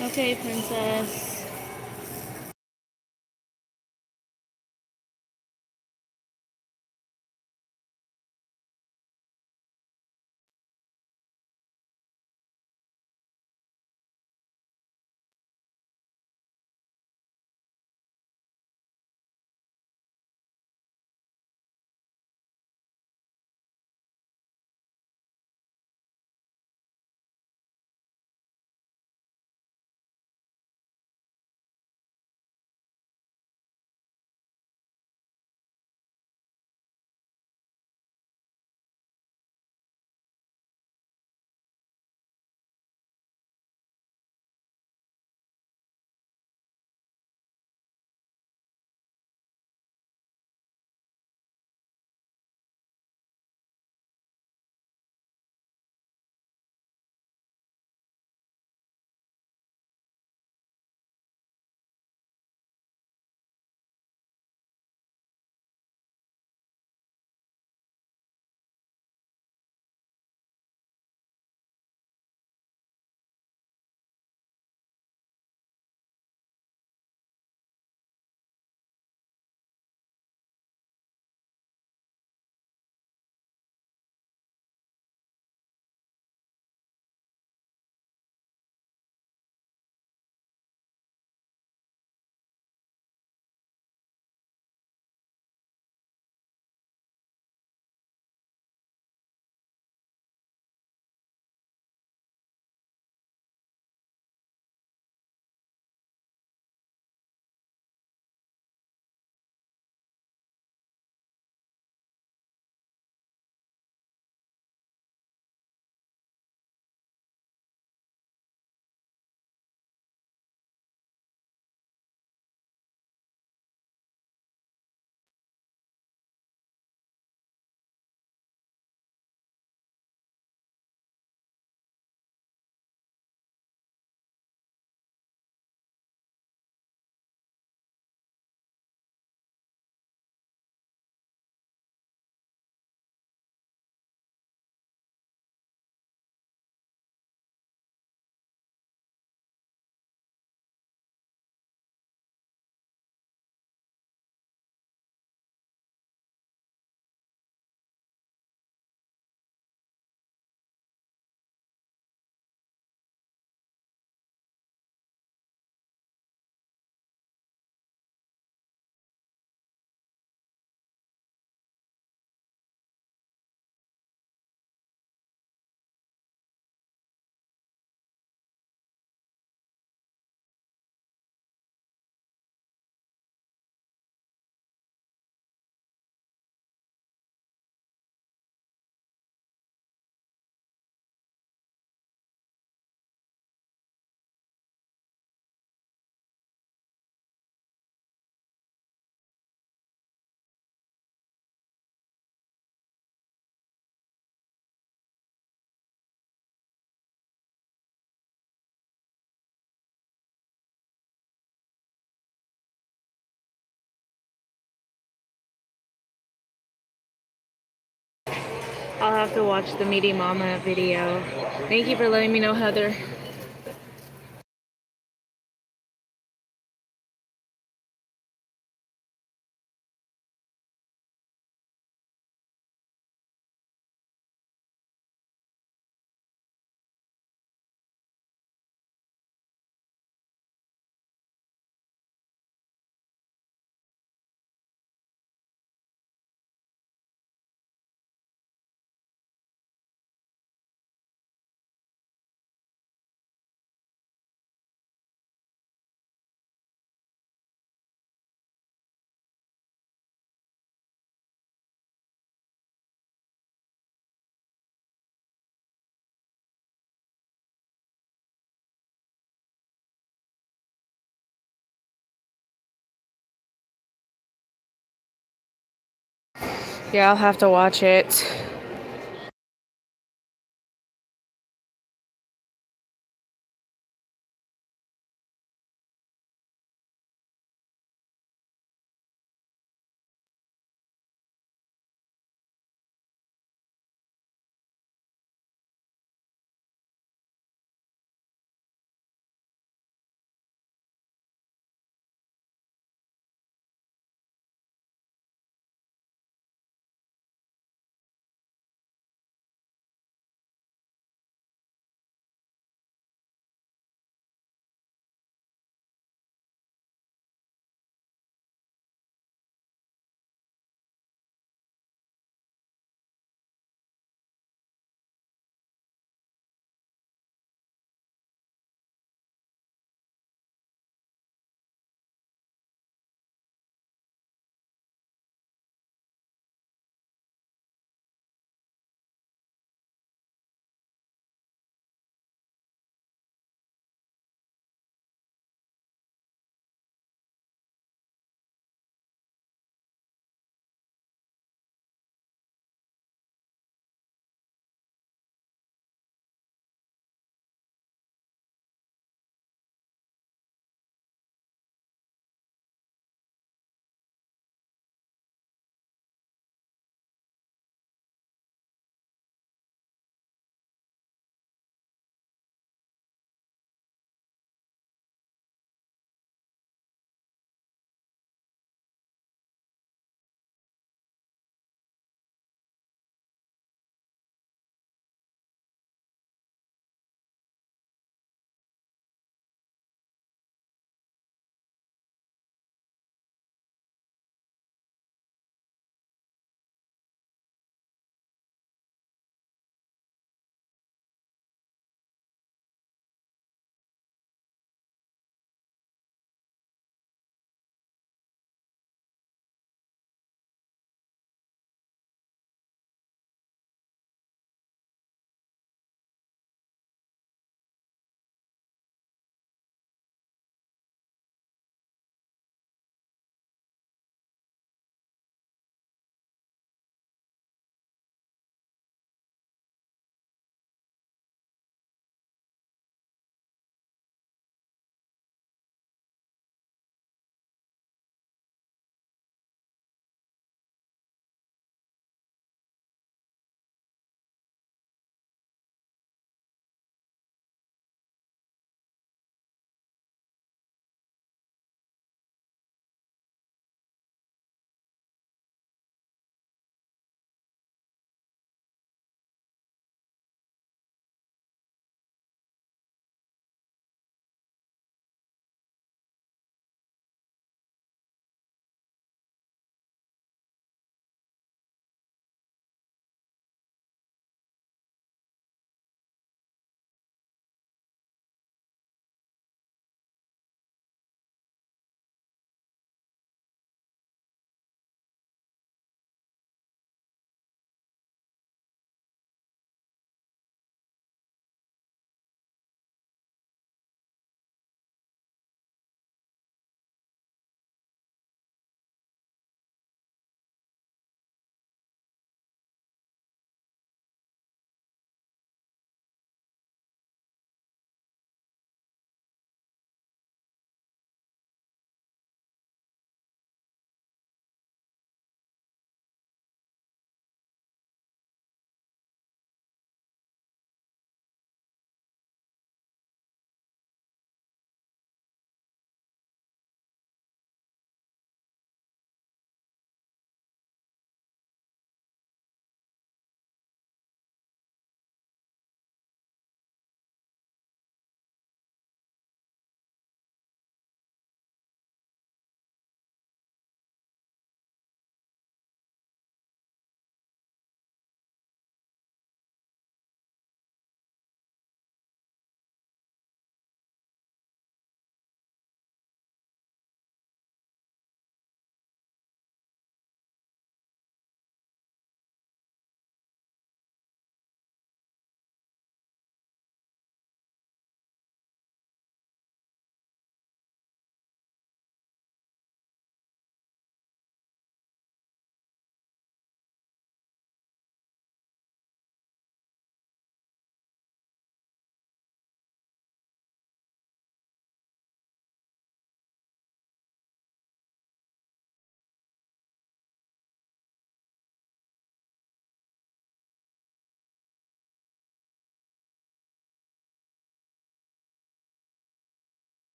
Okay, princess. I'll have to watch the Meaty Mama video. Thank you for letting me know, Heather. Yeah, I'll have to watch it.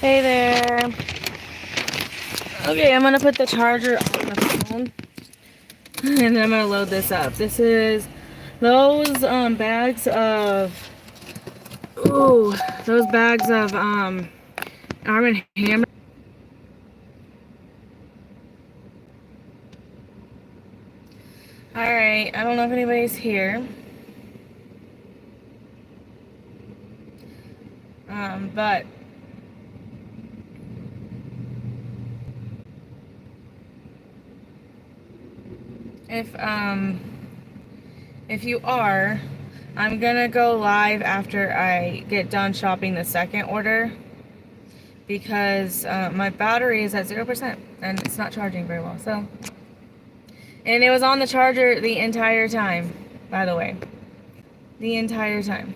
Hey there. Okay, I'm gonna put the charger on the phone. And then I'm gonna load this up. This is those bags of those bags of Arm& Hammer. Alright, I don't know if anybody's here. But if you are, I'm gonna go live after I get done shopping the second order because my battery is at 0% and it's not charging very well. So, and it was on the charger the entire time, by the way, the entire time.